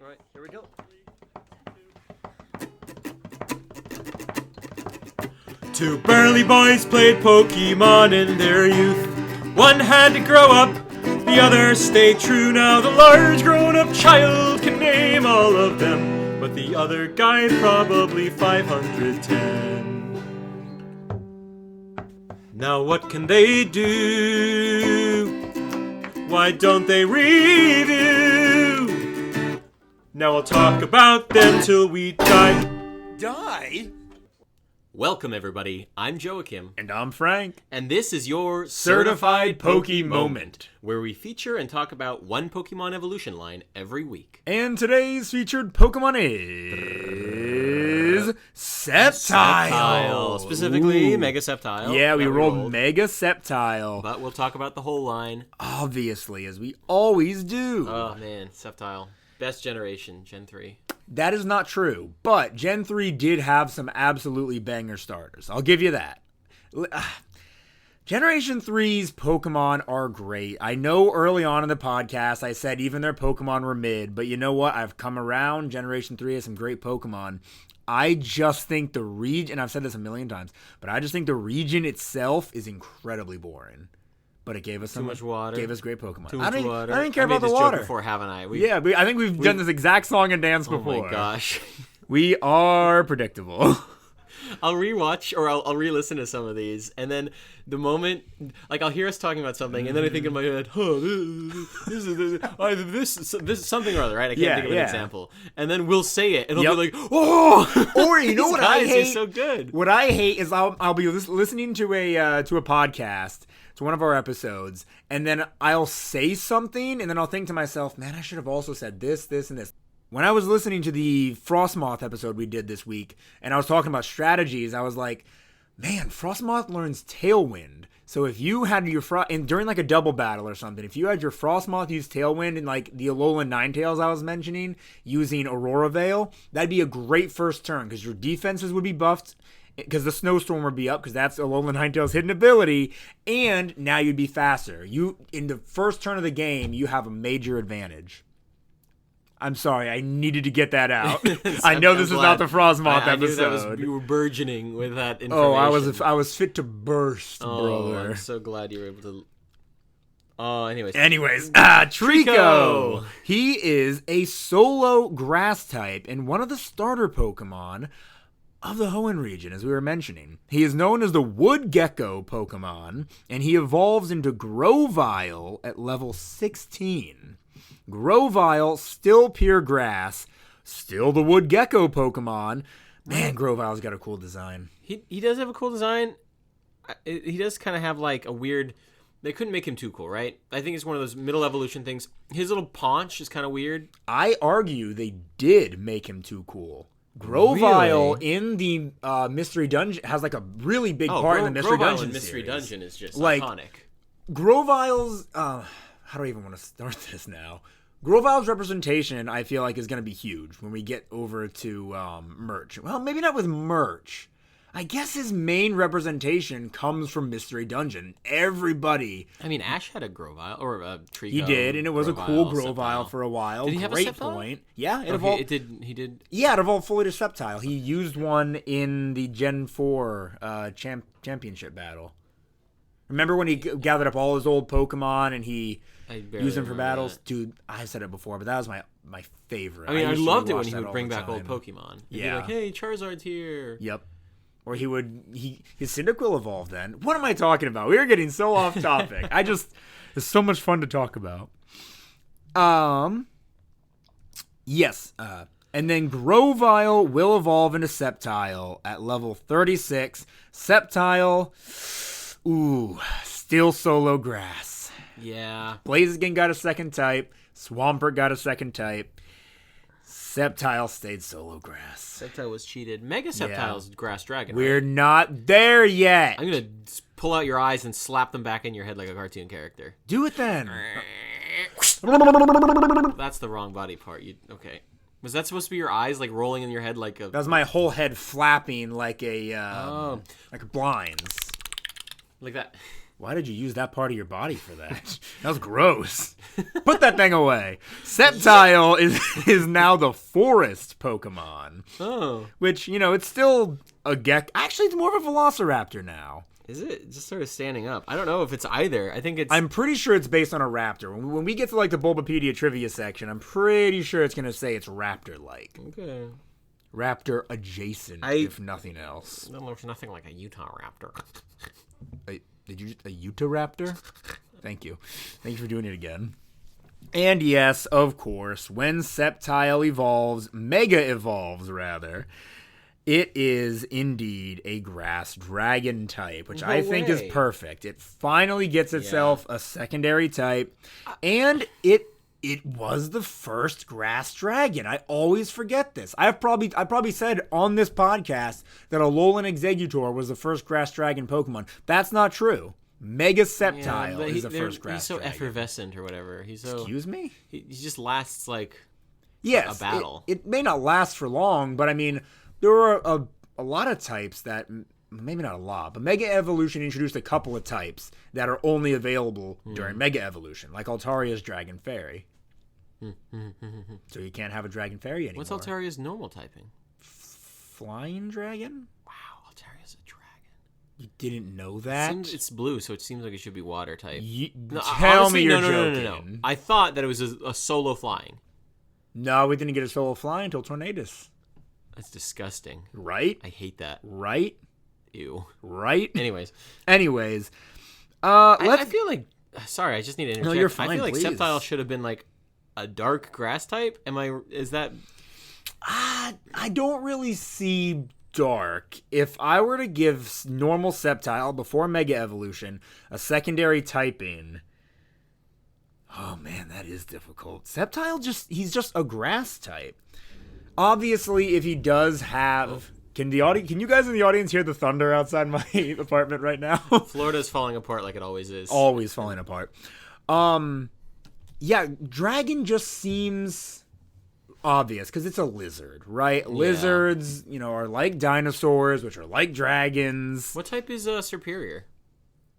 All right, here we go. Two burly boys played Pokemon in their youth. One had to grow up, the other stayed true. Now the large grown-up child can name all of them, but the other guy probably 510. Now what can they do? Why don't they review? Now we'll talk about them till we die. Die? Welcome, everybody. I'm Joachim. And I'm Frank. And this is your Certified Poke Moment, where we feature and talk about one Pokemon evolution line every week. And today's featured Pokemon is Sceptile. Specifically, Mega Sceptile. Yeah, we rolled Mega Sceptile. But we'll talk about the whole line. Obviously, as we always do. Oh, man. Sceptile. Best generation, Gen 3. That is not true, but Gen 3 did have some absolutely banger starters. I'll give you that. Generation 3's Pokemon are great. I know early on in the podcast I said even their Pokemon were mid, but you know what? I've come around. Generation 3 has some great Pokemon. I just think the region, and I've said this a million times, but I just think the region itself is incredibly boring. But it gave us too much water. Gave us great Pokemon. Too much water. I didn't care about the water. Joke before, haven't I? I think we've done this exact song and dance before. Oh my gosh. We are predictable. I'll rewatch or I'll re-listen to some of these, and then the moment, like I'll hear us talking about something, and then I think in my head, this is something or other, right? I can't think of an example, and then we'll say it, and I'll be like, oh! Or you know what I hate? So good. What I hate is I'll be listening to a podcast. To one of our episodes, and then I'll say something, and then I'll think to myself, man, I should have also said this, this, and this. When I was listening to the Frostmoth episode we did this week, and I was talking about strategies, I was like, man, Frostmoth learns Tailwind. So if you had your during like a double battle or something, if you had your Frostmoth use Tailwind and like the Alolan Ninetales I was mentioning, using Aurora Veil, that'd be a great first turn, because your defenses would be buffed, because the Snowstorm would be up, because that's Alolan Ninetale's hidden ability, and now you'd be faster. In the first turn of the game, you have a major advantage. I'm sorry, I needed to get that out. I know this is not the Frostmoth episode. You were burgeoning with that information. Oh, I was fit to burst, brother. I'm so glad you were able to... Oh, anyways, Trico. He is a solo grass type and one of the starter Pokemon of the Hoenn region, as we were mentioning. He is known as the Wood Gecko Pokemon, and he evolves into Grovyle at level 16. Grovyle, still pure grass, still the Wood Gecko Pokemon. Man, Grovyle's got a cool design. He does have a cool design. He does kind of have like a weird... They couldn't make him too cool, right? I think it's one of those middle evolution things. His little paunch is kind of weird. I argue they did make him too cool. Grovyle in the Mystery Dungeon has like a really big part in the Mystery Dungeon series. Mystery Dungeon is just like, iconic. Grovyle's how do I even want to start this now? Grovyle's representation, I feel like, is going to be huge when we get over to merch. Well, maybe not with merch. I guess his main representation comes from Mystery Dungeon. Everybody. I mean, Ash had a Grovyle or a Trico. He did, and it was a cool Grovyle for a while. Did he have Great a Sceptile? Point. Yeah, He did. Yeah, it evolved fully to Sceptile. He used one in the Gen 4 championship battle. Remember when he gathered up all his old Pokemon and he used them for battles? That. Dude, I said it before, but that was my favorite. I mean, I loved it when he would bring back old Pokemon. He'd be like, hey, Charizard's here. Yep. Or his Cyndaquil evolved then. What am I talking about? We are getting so off topic. It's so much fun to talk about. Yes. And then Grovyle will evolve into Sceptile at level 36. Sceptile, still solo grass. Yeah. Blaziken got a second type. Swampert got a second type. Sceptile stayed solo grass. Sceptile was cheated. Mega Sceptile's grass dragon. We're not there yet. I'm going to pull out your eyes and slap them back in your head like a cartoon character. Do it then. That's the wrong body part. Okay. Was that supposed to be your eyes like rolling in your head like a... That was my whole head flapping like a blinds. Like that. Why did you use that part of your body for that? That was gross. Put that thing away. Sceptile is now the forest Pokemon. Oh. Which, it's still a gecko. Actually, it's more of a Velociraptor now. Is it? Just sort of standing up. I don't know if it's either. I think it's... I'm pretty sure it's based on a raptor. When we get to, the Bulbapedia trivia section, I'm pretty sure it's going to say it's raptor-like. Okay. Raptor adjacent, if nothing else. No, there's nothing like a Utah Raptor. Did you a Utahraptor? Thank you. Thank you for doing it again. And yes, of course, when Sceptile evolves, Mega evolves rather, it is indeed a grass dragon type, which I think is perfect. It finally gets itself a secondary type, and it was the first grass dragon. I always forget this. I probably said on this podcast that Alolan Exeggutor was the first grass dragon Pokemon. That's not true. Mega Sceptile is the first grass dragon. He's so effervescent or whatever. Excuse me? He just lasts a battle. It may not last for long, but I mean, there were a lot of types that, maybe not a lot, but Mega Evolution introduced a couple of types that are only available during Mega Evolution, like Altaria's Dragon Fairy. So you can't have a Dragon Fairy anymore. What's Altaria's normal typing? Flying Dragon? Wow, Altaria's a dragon. You didn't know that? It's blue, so it seems like it should be water type. Tell me you're joking. No. I thought that it was a solo flying. No, we didn't get a solo flying until Tornadus. That's disgusting. Right? I hate that. Right? Ew. Right? Anyways. I feel like... Sorry, I just need to interject. No, you're fine, I feel like please. Sceptile should have been a dark grass type. Is that... I don't really see dark. If I were to give normal Sceptile before Mega Evolution a secondary typing... Oh man, that is difficult. Sceptile he's just a grass type. Obviously, if he does have... Can you guys in the audience hear the thunder outside my apartment right now? Florida's falling apart like it always is. Always falling apart. Yeah, dragon just seems obvious because it's a lizard, right? Yeah. Lizards, are like dinosaurs, which are like dragons. What type is Superior?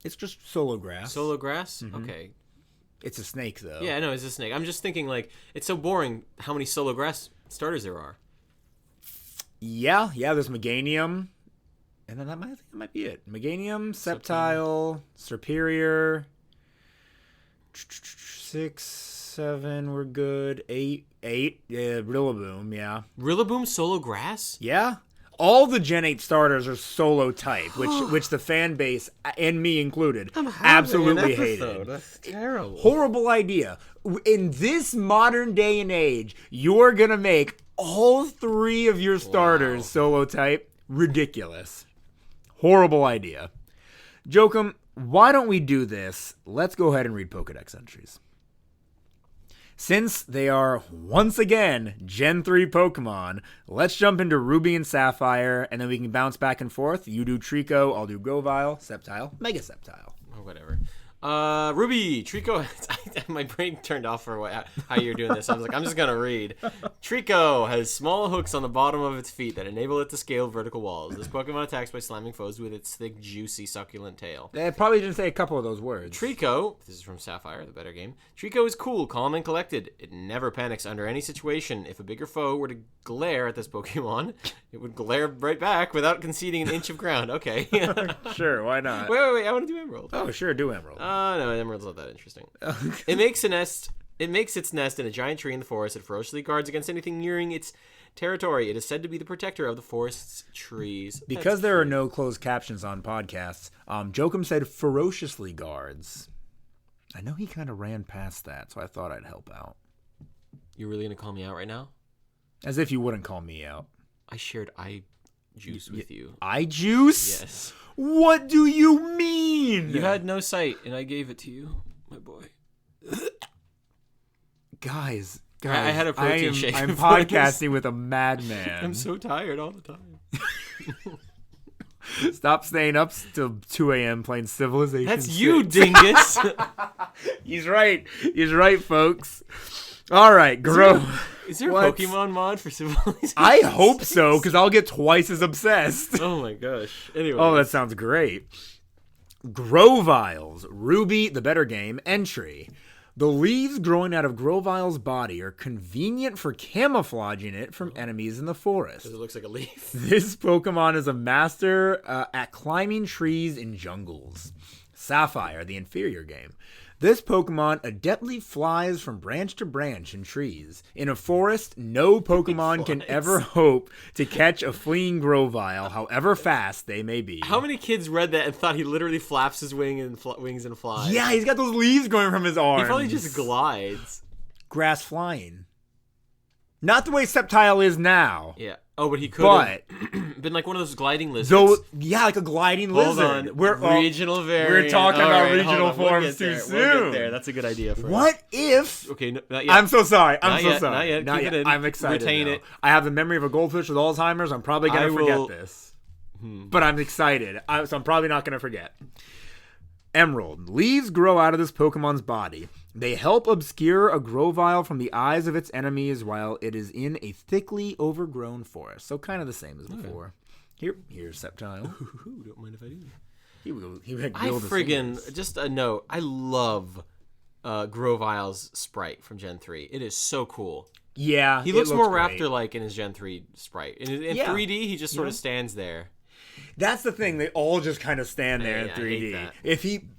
It's just solo grass. Solo grass? Mm-hmm. Okay. It's a snake, though. Yeah, I know, it's a snake. I'm just thinking, it's so boring how many solo grass starters there are. Yeah, there's Meganium. And then that might be it. Meganium, Sceptile, Superior. 6, 7, we're good. 8. Yeah, Rillaboom, yeah. Rillaboom solo grass? Yeah. All the Gen 8 starters are solo type, which the fan base, and me included, absolutely hated. That's terrible. Horrible idea. In this modern day and age, you're going to make all 3 of your starters solo type. Ridiculous. Horrible idea. Jokum, why don't we do this? Let's go ahead and read Pokedex entries. Since they are, once again, Gen 3 Pokemon, let's jump into Ruby and Sapphire, and then we can bounce back and forth. You do Trico, I'll do Grovyle, Sceptile, Mega Sceptile. Or whatever. Ruby, Trico, my brain turned off for how you're doing this. I was like, I'm just going to read. Trico has small hooks on the bottom of its feet that enable it to scale vertical walls. This Pokemon attacks by slamming foes with its thick, juicy, succulent tail. They probably didn't say a couple of those words. Trico, this is from Sapphire, the better game. Trico is cool, calm, and collected. It never panics under any situation. If a bigger foe were to glare at this Pokemon, it would glare right back without conceding an inch of ground. Okay. Sure, why not? Wait, I want to do Emerald. Oh, sure, do Emerald. No, Emerald's not that interesting. It makes its nest in a giant tree in the forest. It ferociously guards against anything nearing its territory. It is said to be the protector of the forest's trees. Because there are no closed captions on podcasts, Jokum said ferociously guards. I know he kind of ran past that, so I thought I'd help out. You really gonna call me out right now? As if you wouldn't call me out. I shared eye juice with you. Eye juice? Yes. What do you mean? You had no sight, and I gave it to you, my boy. Guys, I had a protein shake. I'm podcasting with a madman. I'm so tired all the time. Stop staying up till 2 a.m. playing Civilization. That's 6. you, dingus. He's right, folks. All right, grow. Is there a Pokemon mod for Civilization? I hope so, because I'll get twice as obsessed. Oh my gosh. Anyway. Oh, that sounds great. Grovile's Ruby, the better game, entry. The leaves growing out of Grovile's body are convenient for camouflaging it from enemies in the forest. Because it looks like a leaf. This Pokemon is a master at climbing trees in jungles. Sapphire, the inferior game. This Pokemon adeptly flies from branch to branch in trees. In a forest, no Pokemon can ever hope to catch a fleeing Grovyle, however fast they may be. How many kids read that and thought he literally flaps his wings and flies? Yeah, he's got those leaves going from his arms. He probably just glides. Grass flying. Not the way Sceptile is now. Yeah. Oh, but he could have been like one of those gliding lizards. Yeah, like a gliding Hold lizard. on. Regional variant. We're talking about regional We'll forms too soon. We'll get there. That's a good idea for us. What if... Okay, not yet. I'm so sorry. Not yet. Keep it in. I'm excited. Retain now. it. I have the memory of a goldfish with Alzheimer's. I'm probably going to forget this. But I'm excited. So I'm probably not going to forget. Emerald. Leaves grow out of this Pokemon's body. They help obscure a Grovyle from the eyes of its enemies while it is in a thickly overgrown forest. So kind of the same as before. Here's Sceptile. Don't mind if I do. He would I friggin' just a note. I love Grovile's sprite from Gen 3. It is so cool. Yeah, he looks more Raptor-like in his Gen 3 sprite. In 3D, he just sort of stands there. That's the thing. They all just kind of stand there in 3D. I hate that.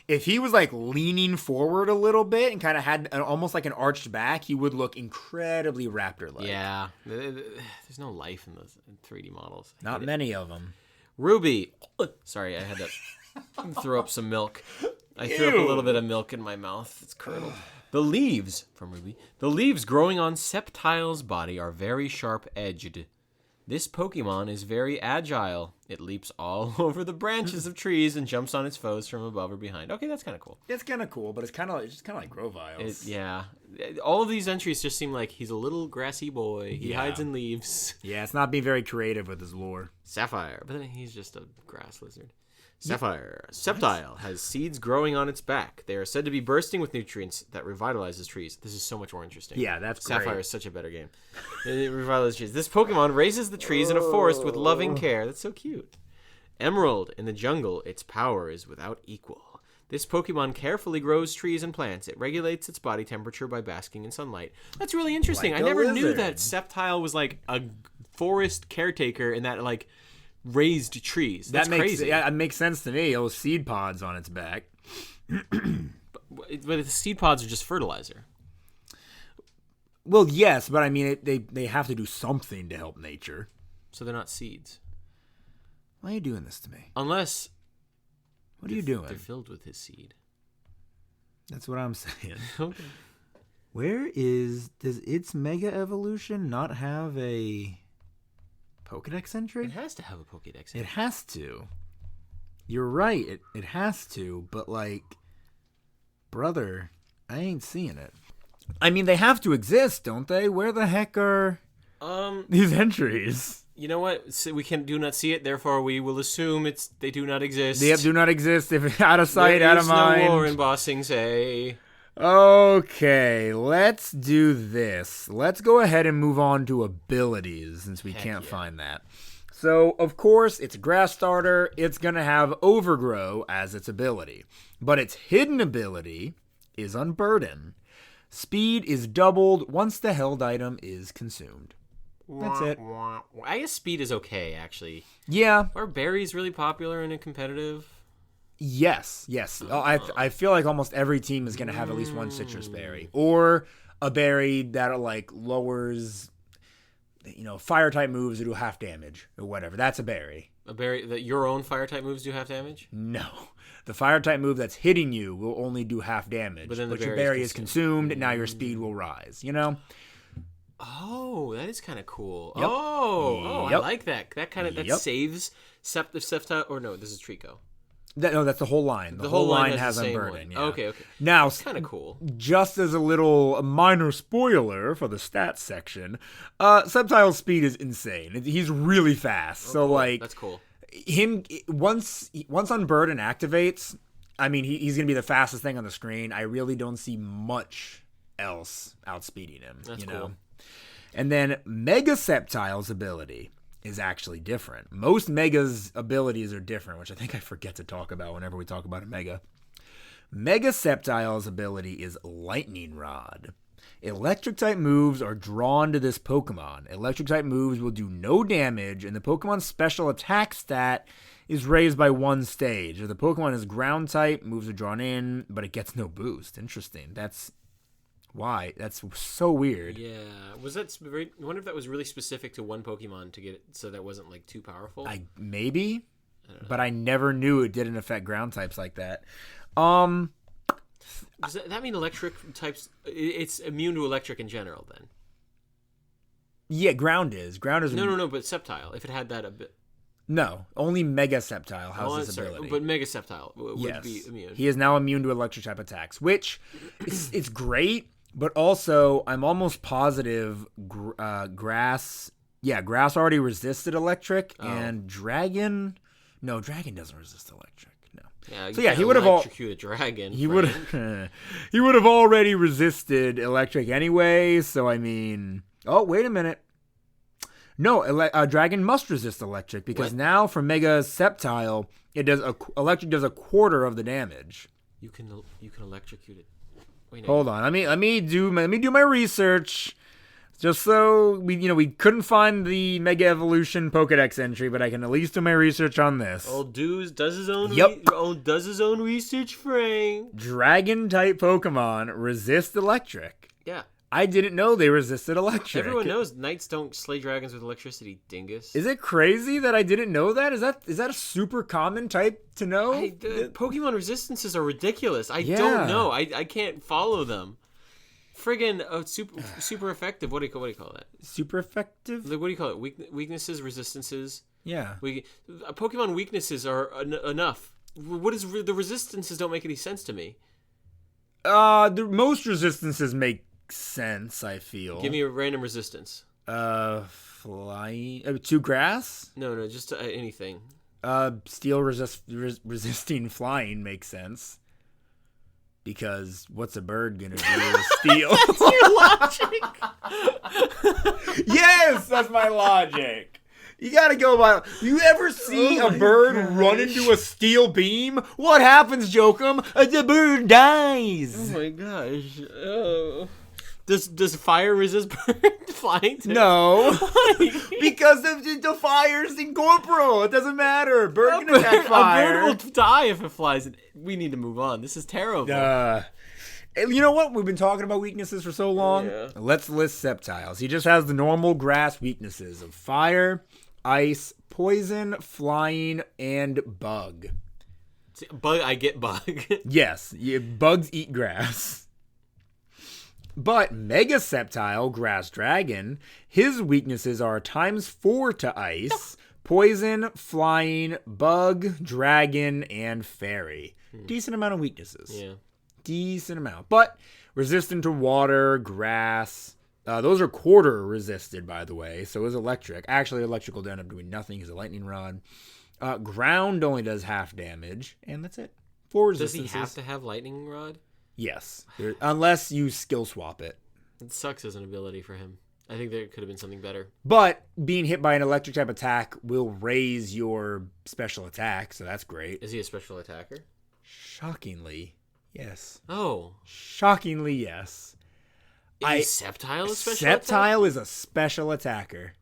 If he was like leaning forward a little bit and kind of had almost like an arched back, he would look incredibly Raptor-like. Yeah, there's no life in those 3D models. Not many of them. Ruby. Sorry, I had to throw up some milk. I threw up a little bit of milk in my mouth. It's curdled. The leaves from Ruby. The leaves growing on Sceptile's body are very sharp-edged. This Pokemon is very agile. It leaps all over the branches of trees and jumps on its foes from above or behind. Okay, that's kind of cool. It's kind of cool, but it's just kind of like Groviles. Yeah. All of these entries just seem like he's a little grassy boy. He hides in leaves. Yeah, it's not being very creative with his lore. Sapphire. But then he's just a grass lizard. Sapphire. Sceptile has seeds growing on its back. They are said to be bursting with nutrients that revitalizes trees. This is so much more interesting. Yeah, that's Sapphire great. is such a better game. It revitalizes trees. This Pokemon raises the trees in a forest with loving care. That's so cute. Emerald. In the jungle, its power is without equal. This Pokemon carefully grows trees and plants. It regulates its body temperature by basking in sunlight. That's really interesting. Like I never knew lizard. that Sceptile was like a forest caretaker and that like raised trees. That's crazy. Yeah, it makes sense to me. Those seed pods on its back. But the seed pods are just fertilizer. Well, yes, but I mean, they have to do something to help nature. So they're not seeds. Why are you doing this to me? Unless... What are you doing? They're filled with his seed. That's what I'm saying. Okay. Does its Mega Evolution not have a Pokedex entry? It has to have a Pokédex entry. It has to. You're right. It has to, but like, brother, I ain't seeing it. I mean, they have to exist, don't they? Where the heck are these entries? You know what? So we do not see it, therefore we will assume they do not exist. They do not exist. If out of sight, there out of mind. There is no war in Bossing Say. Okay, let's do this. Let's go ahead and move on to abilities since we can't find that. So, of course, it's a grass starter. It's going to have Overgrow as its ability. But its hidden ability is Unburden. Speed is doubled once the held item is consumed. That's it. I guess speed is okay, actually. Yeah. Are berries really popular in a competitive? Yes. I feel like almost every team is going to have at least one citrus berry. Or a berry that like lowers, fire type moves that do half damage or whatever. That's a berry. A berry that your own fire type moves do half damage? No. The fire type move that's hitting you will only do half damage. But then your berry is consumed and now your speed will rise, Oh, that is kind of cool. Yep. Oh, Yep. I like that. That saves Sceptile. Or no, this is Trico. That's the whole line. The whole line has Unburden. Yeah. Okay. Now, it's kind of cool. Just as a little minor spoiler for the stats section, Sceptile's speed is insane. He's really fast. So cool. like that's cool. Him once Unburden activates, I mean he's gonna be the fastest thing on the screen. I really don't see much else outspeeding him. That's cool. And then Mega Sceptile's ability. is actually different. Most Mega's abilities are different, which I think I forget to talk about whenever we talk about a Mega. Mega Sceptile's ability is Lightning Rod. Electric-type moves are drawn to this Pokemon. Electric-type moves will do no damage, and the Pokemon's special attack stat is raised by 1 stage. If the Pokemon is ground-type, moves are drawn in, but it gets no boost. Interesting. That's why. That's so weird. Yeah. I wonder if that was really specific to one Pokemon to get it so that wasn't like too powerful. Maybe, but I never knew it didn't affect ground types like that. Does that mean electric types? It's immune to electric in general, then? Yeah, ground is. No. But Sceptile, if it had that a bit. No, only Mega Sceptile has this ability. But Mega Sceptile would be immune. He is now immune to electric type attacks, which it's great. But also, I'm almost positive grass. Yeah, grass already resisted electric, and dragon. No, dragon doesn't resist electric. No. Yeah, so yeah, he would have electrocute a dragon. He would have already resisted electric anyway. So I mean, oh wait a minute. No, dragon must resist electric because now for Mega Sceptile, electric does a quarter of the damage. You can electrocute it. Wait, Hold on, let me do my research. Just so we couldn't find the Mega Evolution Pokedex entry, but I can at least do my research on this. Old Dudes does his own. Yep. Does his own research, Frank. Dragon type Pokemon resist electric. Yeah. I didn't know they resisted electric. Everyone knows knights don't slay dragons with electricity, dingus. Is it crazy that I didn't know that? Is that a super common type to know? Pokemon resistances are ridiculous. I don't know. I can't follow them. Friggin' super effective. What do you call that? Super effective? What do you call it? Weaknesses, resistances. Yeah. Pokemon weaknesses are enough. What is the resistances? Don't make any sense to me. The most resistances make sense, I feel. Give me a random resistance. Flying to grass? No, just anything. Steel resisting flying makes sense. Because what's a bird gonna do with steel? That's your logic. Yes, that's my logic. You gotta go by. You ever see a bird run into a steel beam? What happens, Jokum? The bird dies. Oh my gosh. Oh. Does fire resist bird flying too? No. Because the fire's incorporeal. It doesn't matter. Bird can attack fire. A bird will die if it flies. We need to move on. This is terrible. You know what? We've been talking about weaknesses for so long. Yeah. Let's list Sceptiles. He just has the normal grass weaknesses of fire, ice, poison, flying, and bug. See, bug, I get bug. Yes, bugs eat grass. But Mega Sceptile, Grass Dragon, his weaknesses are ×4 to ice, poison, flying, bug, dragon, and fairy. Decent amount of weaknesses. Yeah. Decent amount. But resistant to water, grass. Those are quarter resisted, by the way. So is electric. Actually, electric will end up doing nothing because a lightning rod. Ground only does half damage, and that's it. 4 resistances. Does he have to have lightning rod? Yes. Unless you skill swap it. It sucks as an ability for him. I think there could have been something better. But being hit by an electric type attack will raise your special attack, so that's great. Is he a special attacker? Shockingly, yes. Oh. Shockingly, yes. Is Sceptile a special attacker? Sceptile is a special attacker.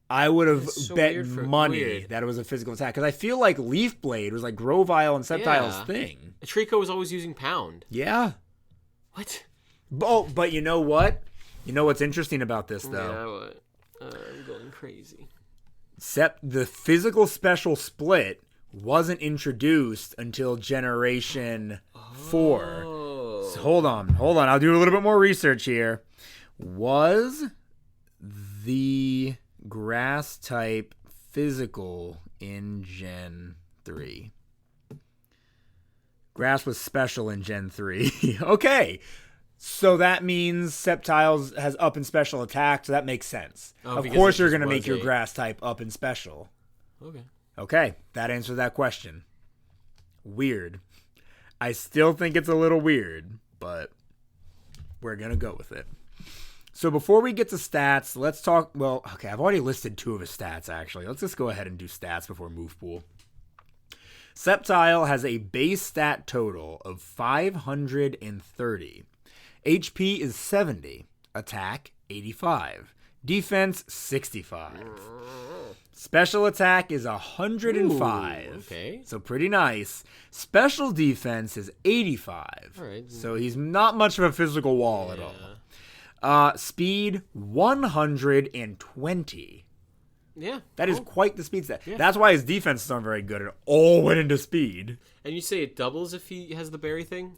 I would have bet money weird. that it was a physical attack. Because I feel like Leaf Blade was like Grovyle and Sceptile's thing. Trico was always using Pound. Yeah. What? Oh, but you know what? You know what's interesting about this, though? Yeah, I'm going crazy. The physical special split wasn't introduced until Generation 4. So hold on. I'll do a little bit more research here. Was the grass type physical in Gen 3? Grass was special in Gen 3. Okay. So that means Sceptiles has up in special attack, so that makes sense. Of course you're going to make your grass type up in special. Okay, that answers that question. Weird. I still think it's a little weird, but we're going to go with it. So before we get to stats, let's talk. Well, okay, I've already listed 2 of his stats, actually. Let's just go ahead and do stats before move pool. Sceptile has a base stat total of 530. HP is 70. Attack, 85. Defense, 65. Special attack is 105. Ooh, okay. So pretty nice. Special defense is 85. All right. So he's not much of a physical wall at all. Speed, 120. Yeah. That is quite the speed stat. Yeah. That's why his defenses aren't very good. It all went into speed. And you say it doubles if he has the berry thing?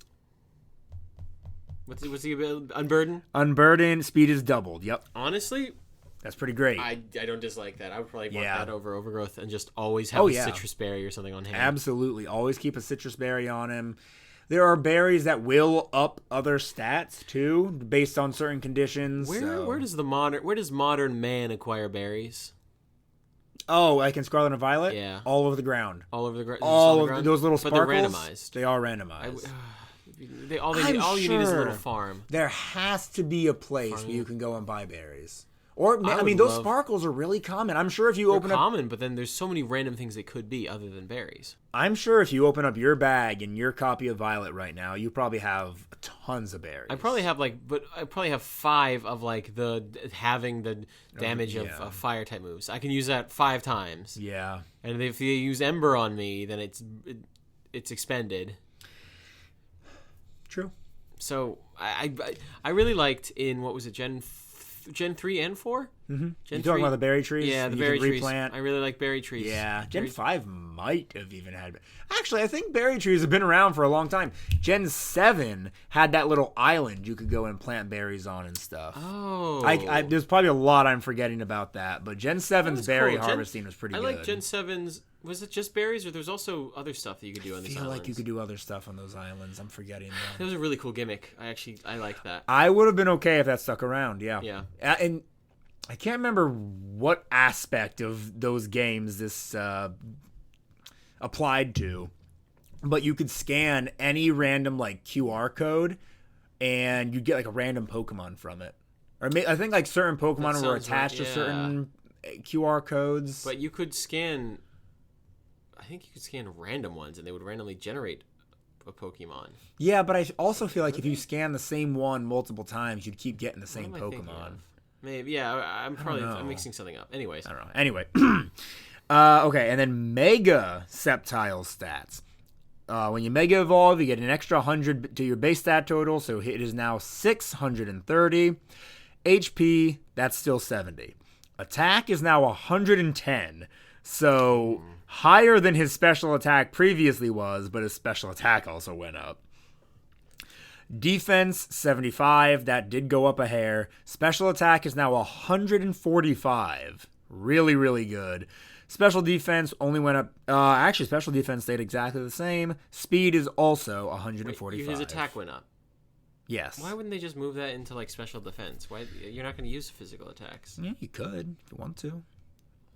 What's he unburden? Unburden, speed is doubled. Yep. Honestly, That's pretty great. I don't dislike that. I would probably want Yeah. that over Overgrowth and just always have a yeah. citrus berry or something on hand. Absolutely. Always keep a citrus berry on him. There are berries that will up other stats too, based on certain conditions. Where does modern man acquire berries? Oh, like in Scarlet and Violet? Yeah. All over the ground. All over the ground. All of those little sparkles. But they're randomized. They are randomized. All you need is a little farm. There has to be a place where you can go and buy berries. Or, I I mean, would those love- sparkles are really common. I'm sure if you They're open up, common, but then there's so many random things they could be other than berries. I'm sure if you open up your bag and your copy of Violet right now, you probably have tons of berries. I probably have 5 of having the damage yeah. of fire type moves. I can use that 5 times. Yeah. And if you use Ember on me, then it's expended. True. So I really liked in what was it, Gen 3 and 4? Mm-hmm. Gen You talking 3? about the berry trees? Yeah, the You berry can trees. replant? I really like berry trees. Yeah, Gen Berry- 5 might have even had. Actually, I think berry trees have been around for a long time. Gen 7 had that little island you could go and plant berries on and stuff. Oh. There's probably a lot I'm forgetting about that, but Gen 7's berry cool. harvesting was pretty I good. like Gen 7's. Was it just berries, or there was also other stuff that you could do on I these feel islands? like you could do other stuff on those islands. I'm forgetting It that. was a really cool gimmick. I like that. I would have been okay if that stuck around, yeah. Yeah. And I can't remember what aspect of those games this applied to, but you could scan any random like QR code, and you get like a random Pokemon from it. Or I think like certain Pokemon were attached to certain QR codes. But you could scan. I think you could scan random ones, and they would randomly generate a Pokemon. Yeah, but I also feel like if you scan the same one multiple times, you'd keep getting the same What am I thinking Pokemon. of? Maybe, yeah. I'm probably know. I'm mixing something up. Anyways, I don't know. Anyway, okay, and then Mega Sceptile stats. When you Mega Evolve, you get an extra 100 to your base stat total, so it is now 630. HP, that's still 70. Attack is now 110, so higher than his special attack previously was, but his special attack also went up. Defense, 75. That did go up a hair. Special attack is now 145. Really, really good. Special defense only went up. Actually, special defense stayed exactly the same. Speed is also 145. his attack went up. Yes. Why wouldn't they just move that into like special defense? Why you're not going to use physical attacks? Yeah, you could if you want to.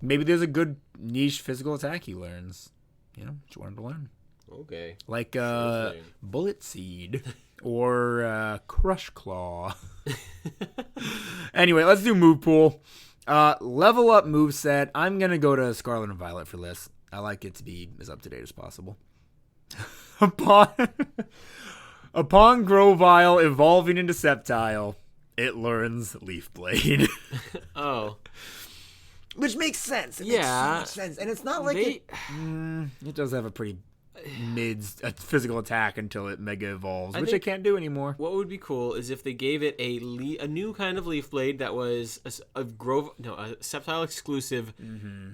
Maybe there's a good niche physical attack he learns. You know, just wanted to learn. Okay. Like Sure thing. Bullet Seed or Crush Claw. Anyway, let's do move pool. Level up moveset. I'm going to go to Scarlet and Violet for this. I like it to be as up to date as possible. Upon Grovyle evolving into Sceptile, it learns Leaf Blade. Oh. Which makes sense. It Yeah. makes so much sense. And it's not like it does have a pretty physical attack until it mega evolves, which it can't do anymore. What would be cool is if they gave it a new kind of Leaf Blade that was a Sceptile exclusive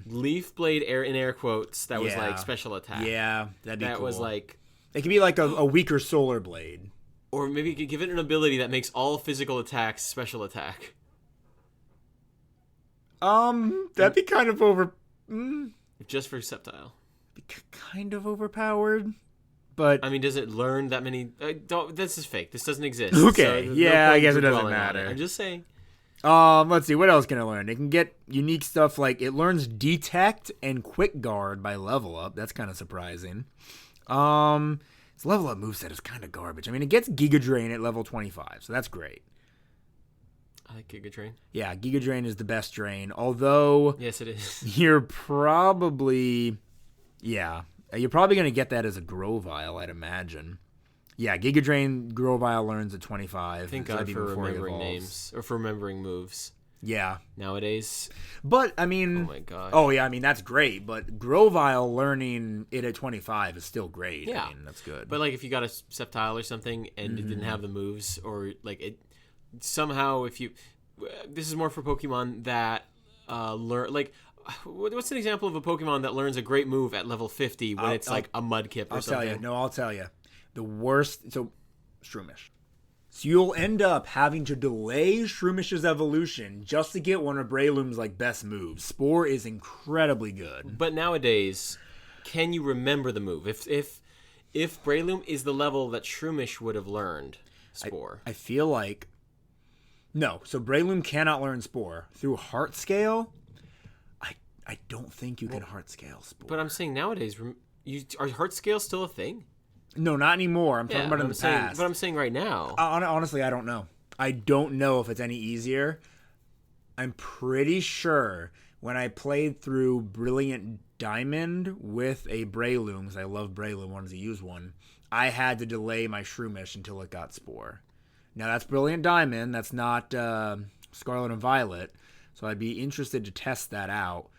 Leaf Blade in air quotes that was like special attack. Yeah, that'd be cool. That was like, it could be like a weaker Solar Blade. or maybe you could give it an ability that makes all physical attacks special attack. That'd be kind of Just for Sceptile. kind of overpowered, but I mean, does it learn that many? This is fake. This doesn't exist. Okay, so yeah, I guess it point doesn't dwelling on matter. I'm just saying. Let's see, what else can it learn? It can get unique stuff like it learns Detect and Quick Guard by level up. That's kind of surprising. Its level up moveset is kind of garbage. I mean, it gets Giga Drain at level 25, so that's great. I like Giga Drain. Yeah, Giga Drain is the best drain. Although, Yes, it is. you're probably going to get that as a Grovyle, I'd imagine. Yeah, Giga Drain Grovyle learns at 25. Thank It's God be for before he remembering evolves. names or for remembering moves. Yeah. Nowadays, But, I mean... oh my God. Oh, yeah, I mean, that's great. But Grovyle learning it at 25 is still great. Yeah. I mean, that's good. But like if you got a Sceptile or something and it didn't have the moves, or like it somehow, if you, this is more for Pokemon that learn, like, what's an example of a Pokemon that learns a great move at level 50 when it's like a Mudkip or something? I'll tell you. The worst... So, Shroomish. So you'll end up having to delay Shroomish's evolution just to get one of Breloom's like best moves. Spore is incredibly good. But nowadays, can you remember the move? If Breloom is the level that Shroomish would have learned Spore. I feel like... No, so Breloom cannot learn Spore. Through Heart Scale, I don't think you can Heart Scale Spore. But I'm saying nowadays, are Heart Scales still a thing? No, not anymore. I'm talking about in the past. But I'm saying right now. Honestly, I don't know. I don't know if it's any easier. I'm pretty sure when I played through Brilliant Diamond with a Breloom, because I love Breloom, wanted to use one, I had to delay my Shroomish until it got Spore. Now, that's Brilliant Diamond. That's not Scarlet and Violet. So I'd be interested to test that out.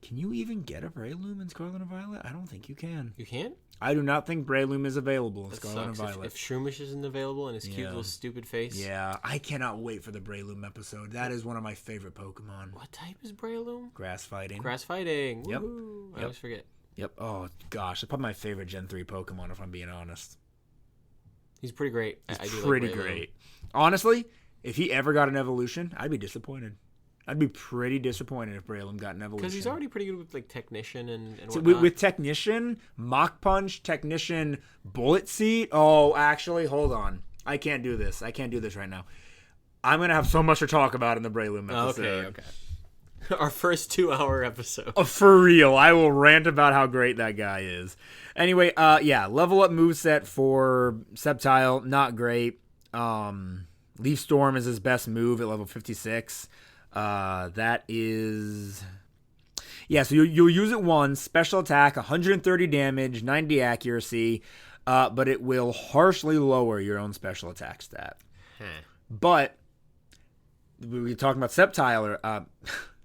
Can you even get a Breloom in Scarlet and Violet? I don't think you can. You can't? I do not think Breloom is available in That Scarlet and sucks. Violet. If Shroomish isn't available and his cute little stupid face. Yeah, I cannot wait for the Breloom episode. That is one of my favorite Pokemon. What type is Breloom? Grass fighting. Grass fighting. Yep. Woo-hoo. I always forget. Yep. Oh, gosh. That's probably my favorite Gen 3 Pokemon, if I'm being honest. He's pretty great. I do Pretty like Breloom. great. Honestly, if he ever got an evolution, I'd be disappointed. I'd be pretty disappointed if Breloom got an evolution. Because he's already pretty good with like Technician and So whatnot. with Technician, Mach Punch, Technician, Bullet Seat. Oh, actually, hold on. I can't do this. I can't do this right now. I'm going to have so much to talk about in the Breloom episode. Okay. Our first 2-hour episode. Oh, for real. I will rant about how great that guy is. Anyway, level up moveset for Sceptile, not great. Leaf Storm is his best move at level 56. That is... Yeah, so you'll use it once. Special attack, 130 damage, 90 accuracy, but it will harshly lower your own special attack stat. But, we were talking about Sceptile,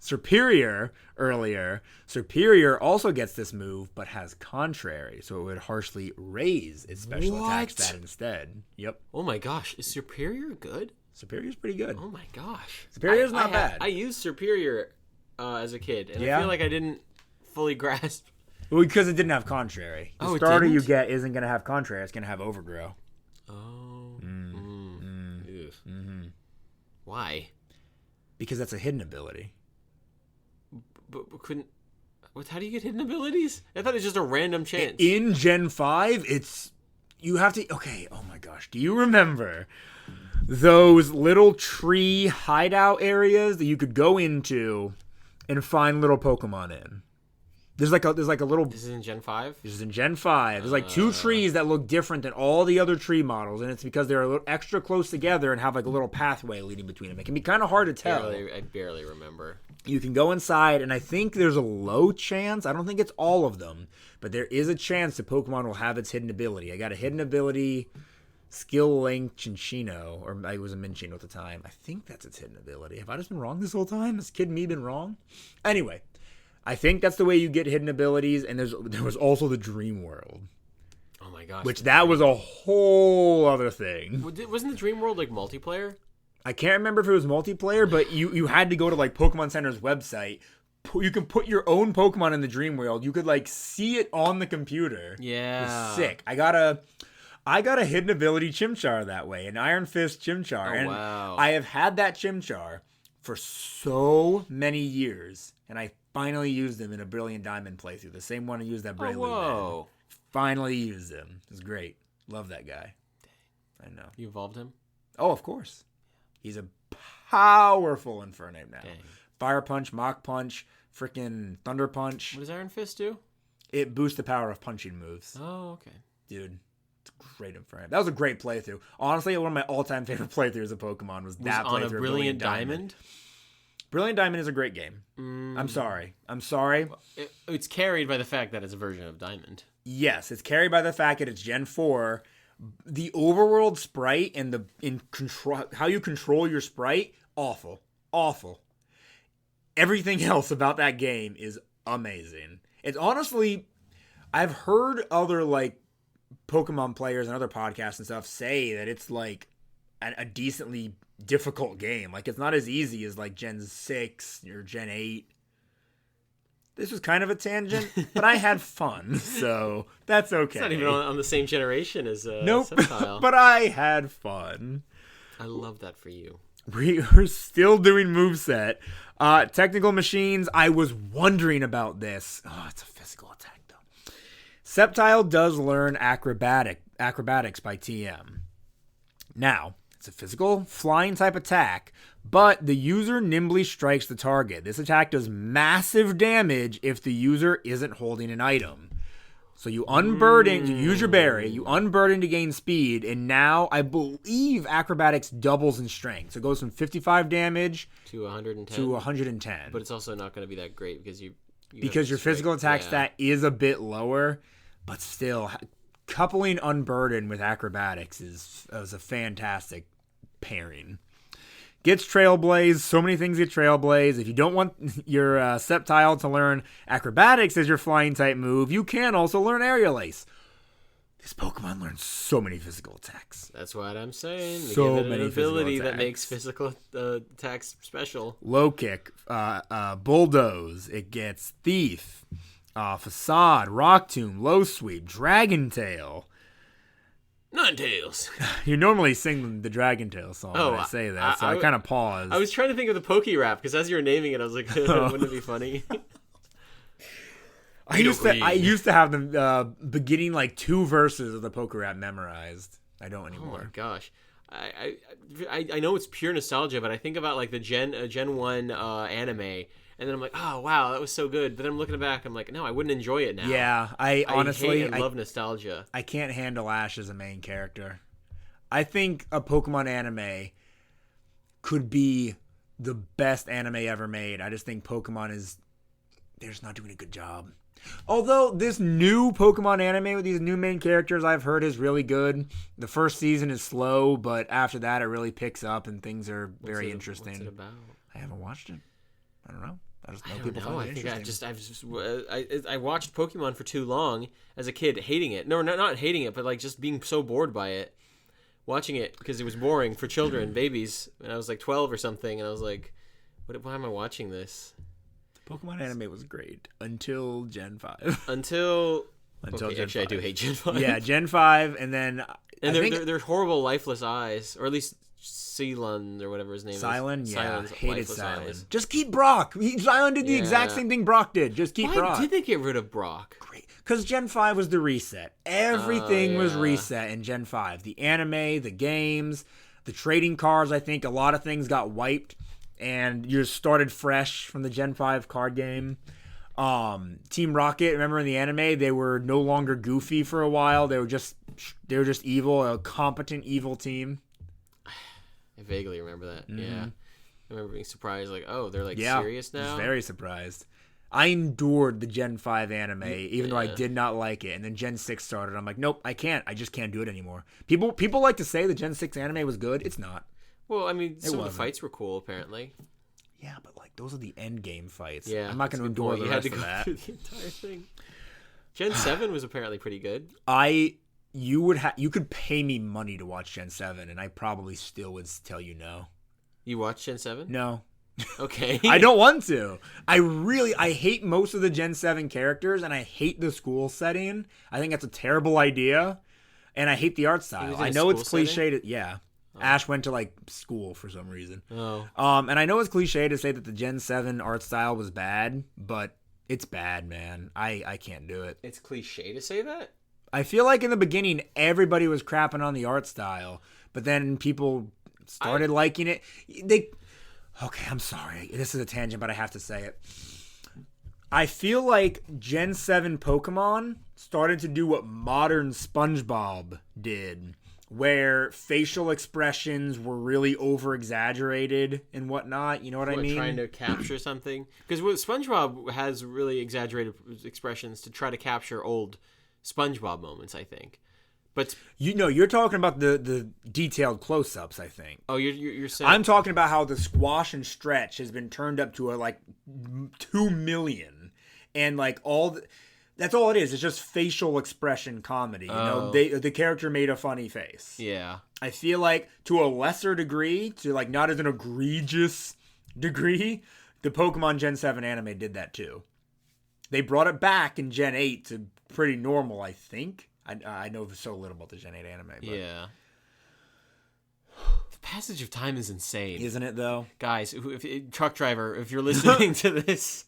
Superior earlier. Superior also gets this move, but has Contrary, so it would harshly raise its special attack stat instead. Yep. Oh my gosh. Is Superior good? Superior's pretty good. Oh my gosh. Superior's not bad. I used Superior as a kid, and Yeah? I feel like I didn't fully grasp. Well, because it didn't have Contrary. The Oh, it starter you didn't? get isn't going to have Contrary. It's going to have Overgrow. Oh. Ugh. Mm-hmm. Why? Because that's a hidden ability. But couldn't... How do you get hidden abilities? I thought it was just a random chance. In Gen 5, it's... You have to... Okay, oh my gosh. Do you remember those little tree hideout areas that you could go into and find little Pokemon in? There's like a little... This is in Gen 5? This is in Gen 5. There's like two trees that look different than all the other tree models, and it's because they're a little extra close together and have like a little pathway leading between them. It can be kind of hard to tell. I barely remember. You can go inside, and I think there's a low chance. I don't think it's all of them, but there is a chance the Pokemon will have its hidden ability. I got a hidden ability, Skill Link Chinchino, or I was a Minchino at the time. I think that's its hidden ability. Have I just been wrong this whole time? Has Kid Me been wrong? Anyway, I think that's the way you get hidden abilities, and there was also the Dream World. Oh my gosh. Which that was a whole other thing. Wasn't the Dream World like multiplayer? I can't remember if it was multiplayer, but you had to go to like Pokemon Center's website. You can put your own Pokemon in the Dream World. You could like see it on the computer. Yeah. It's sick. I got a hidden ability Chimchar that way, an Iron Fist Chimchar. Oh, and wow. I have had that Chimchar for so many years, and I finally used him in a Brilliant Diamond playthrough. The same one I used that Breloom. Whoa. Finally used him. It was great. Love that guy. Dang. I know. You evolved him? Oh, of course. He's a powerful Infernape now. Dang. Fire Punch, Mach Punch, freaking Thunder Punch. What does Iron Fist do? It boosts the power of punching moves. Oh, okay. Dude, Great frame. That was a great playthrough. Honestly, one of my all-time favorite playthroughs of Pokemon was that on playthrough a of Brilliant Diamond. Brilliant Diamond is a great game. I'm sorry. It's carried by the fact that it's a version of Diamond. Yes, it's carried by the fact that it's Gen 4. The overworld sprite and how you control your sprite, awful. Everything else about that game is amazing. It's honestly, I've heard other like Pokemon players and other podcasts and stuff say that it's like a decently difficult game. Like it's not as easy as like Gen 6 or Gen 8. This was kind of a tangent, but I had fun, so that's okay. It's not even on the same generation as nope. Sceptile. But I had fun. I love that for you. We're still doing moveset. Technical machines, I was wondering about this. Oh, it's a physical attack, though. Sceptile does learn acrobatics by TM. Now, it's a physical, flying type attack, but the user nimbly strikes the target. This attack does massive damage if the user isn't holding an item. So you unburden, you use your berry, you unburden to gain speed, and now I believe acrobatics doubles in strength. So it goes from 55 damage to 110. To 110. But it's also not going to be that great because your physical attack stat is a bit lower, but still, coupling unburden with acrobatics is a fantastic pairing. Gets Trailblaze. So many things get Trailblaze. If you don't want your Sceptile to learn Acrobatics as your flying type move, you can also learn Aerial Ace. This Pokemon learns so many physical attacks. That's what I'm saying. They so give it many an ability physical that makes physical attacks special. Low Kick, Bulldoze. It gets Thief, Facade, Rock Tomb, Low Sweep, Dragon Tail. Ninetales. You normally sing the Dragon Tail song when I say that, so I kind of paused. I was trying to think of the Poke Rap because as you were naming it, I was like, wouldn't it be funny? I used to have them beginning like 2 verses of the Poke Rap memorized. I don't anymore. Oh my gosh. I know it's pure nostalgia, but I think about like the Gen 1 anime. And then I'm like, oh, wow, that was so good. But then I'm looking back, I'm like, no, I wouldn't enjoy it now. Yeah, I honestly love nostalgia. I can't handle Ash as a main character. I think a Pokemon anime could be the best anime ever made. I just think Pokemon they're just not doing a good job. Although this new Pokemon anime with these new main characters I've heard is really good. The first season is slow, but after that it really picks up and things are very interesting. What's it about? I haven't watched it. I don't know. I just know I people don't know. find it interesting. I watched Pokemon for too long as a kid, hating it. No, not hating it, but like just being so bored by it, watching it because it was boring for children, babies. And I was like 12 or something, and I was like, why am I watching this? The Pokemon anime was great until Gen 5. Until Gen actually, 5. I do hate Gen 5. Yeah, Gen 5, and then they're horrible, lifeless eyes, or at least Ceylon or whatever his name Silent? is. Yeah, hated Silent. Eyes. Just keep Brock. Silent did the exact same thing Brock did. Just keep Brock. Why did they get rid of Brock? Great. Because Gen 5 was the reset. Everything was reset in Gen 5. The anime, the games, the trading cards, I think a lot of things got wiped. And you just started fresh from the Gen 5 card game. Team Rocket, remember in the anime, they were no longer goofy for a while. They were just evil, a competent evil team. I vaguely remember that. Mm-hmm. Yeah. I remember being surprised, like, oh, they're like serious now? I was very surprised. I endured the Gen 5 anime, even though I did not like it. And then Gen 6 started. I'm like, nope, I can't. I just can't do it anymore. People like to say the Gen 6 anime was good. It's not. Well, I mean, some of the fights were cool, apparently. Yeah, but like those are the end game fights. Yeah, I'm not going to endure the rest of that. Through the entire thing. Gen 7 was apparently pretty good. You could pay me money to watch Gen 7, and I probably still would tell you no. You watched Gen 7? No. Okay. I don't want to. I hate most of the Gen 7 characters, and I hate the school setting. I think that's a terrible idea, and I hate the art style. I know it's cliche. Yeah. Oh. Ash went to like school for some reason. Oh. And I know it's cliche to say that the Gen 7 art style was bad, but it's bad, man. I can't do it. It's cliche to say that? I feel like in the beginning everybody was crapping on the art style, but then people started liking it. Okay, I'm sorry. This is a tangent, but I have to say it. I feel like Gen 7 Pokemon started to do what modern SpongeBob did, where facial expressions were really over-exaggerated and whatnot. You know what I mean? Trying to capture something? Because SpongeBob has really exaggerated expressions to try to capture old SpongeBob moments, I think. But you're talking about the detailed close-ups, I think. Oh, you're saying... I'm talking about how the squash and stretch has been turned up to 2 million. And that's all it is. It's just facial expression comedy. You know, the character made a funny face. Yeah. I feel like to a lesser degree, to not as an egregious degree, the Pokemon Gen 7 anime did that too. They brought it back in Gen 8 to pretty normal, I think. I know so little about the Gen 8 anime. But. Yeah. The passage of time is insane. Isn't it, though? Guys, truck driver, if you're listening to this,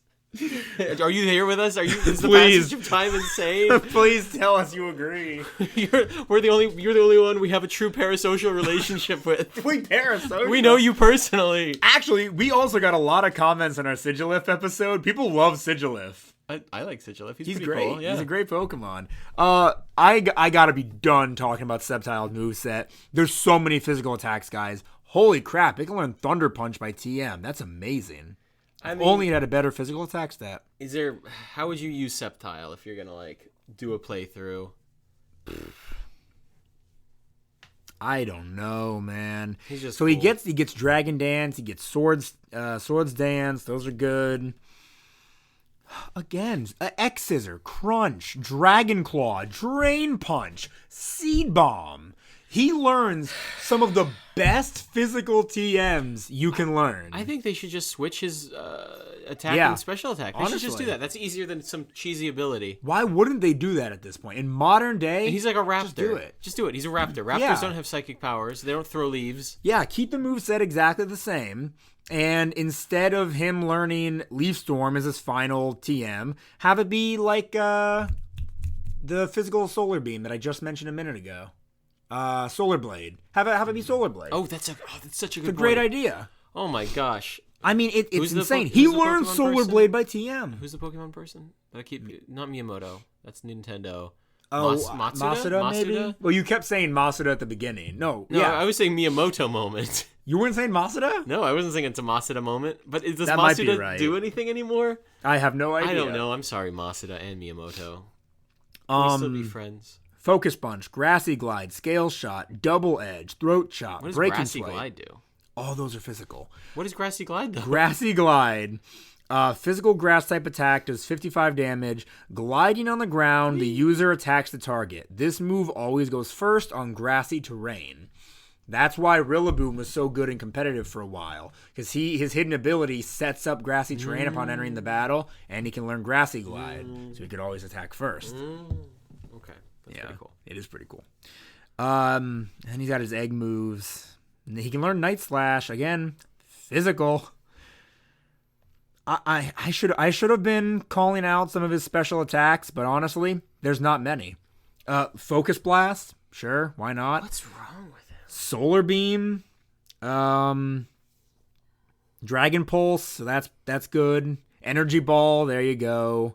are you here with us? Is the passage of time insane? Please tell us you agree. You're the only one we have a true parasocial relationship with. We parasocial? We know you personally. Actually, we also got a lot of comments on our Sigilif episode. People love Sigilif. I like Sigilif. He's great. Cool. Yeah. He's a great Pokemon. I gotta be done talking about Sceptile's moveset. There's so many physical attacks, guys. Holy crap, it can learn Thunder Punch by TM. That's amazing. Only it had a better physical attack stat. How would you use Sceptile if you're gonna do a playthrough? I don't know, man. He's just so cool. he gets Dragon Dance, he gets Swords Dance. Those are good. Again, X Scissor, Crunch, Dragon Claw, Drain Punch, Seed Bomb. He learns some of the best physical TMs you can learn. I think they should just switch his attack and special attack. They should just do that. That's easier than some cheesy ability. Why wouldn't they do that at this point? In modern day, and he's like a raptor. Just do it. He's a raptor. Raptors don't have psychic powers. They don't throw leaves. Yeah, keep the moveset exactly the same. And instead of him learning Leaf Storm as his final TM, have it be like the physical Solar Beam that I just mentioned a minute ago. Solar Blade. Have it be Solar Blade. Oh, that's such a good It's a great idea. Oh my gosh. I mean, it's insane. He learned Solar Blade by TM. Who's the Pokemon person? Not Miyamoto. That's Nintendo. Oh, Masuda, maybe? Well, you kept saying Masuda at the beginning. No, yeah. I was saying Miyamoto moment. You weren't saying Masuda? No, I wasn't saying it's a Masuda moment. But does that might be Masuda right. do anything anymore? I have no idea. I don't know. I'm sorry, Masuda and Miyamoto. We still be friends. Focus Punch, Grassy Glide, Scale Shot, Double Edge, Throat Chop, What does Breaking Grassy Swipe. Glide do? All those are physical. What does Grassy Glide do? Grassy Glide. Physical grass type attack does 55 damage. Gliding on the ground, the user attacks the target. This move always goes first on grassy terrain. That's why Rillaboom was so good and competitive for a while. Because his hidden ability sets up grassy terrain upon entering the battle, and he can learn Grassy Glide. So he could always attack first. Okay. That's pretty cool. It is pretty cool. And he's got his egg moves. And he can learn Night Slash. Again, physical. I should have been calling out some of his special attacks, but honestly, there's not many. Focus Blast, sure, why not? What's wrong with him? Solar Beam, Dragon Pulse, so that's good. Energy Ball, there you go.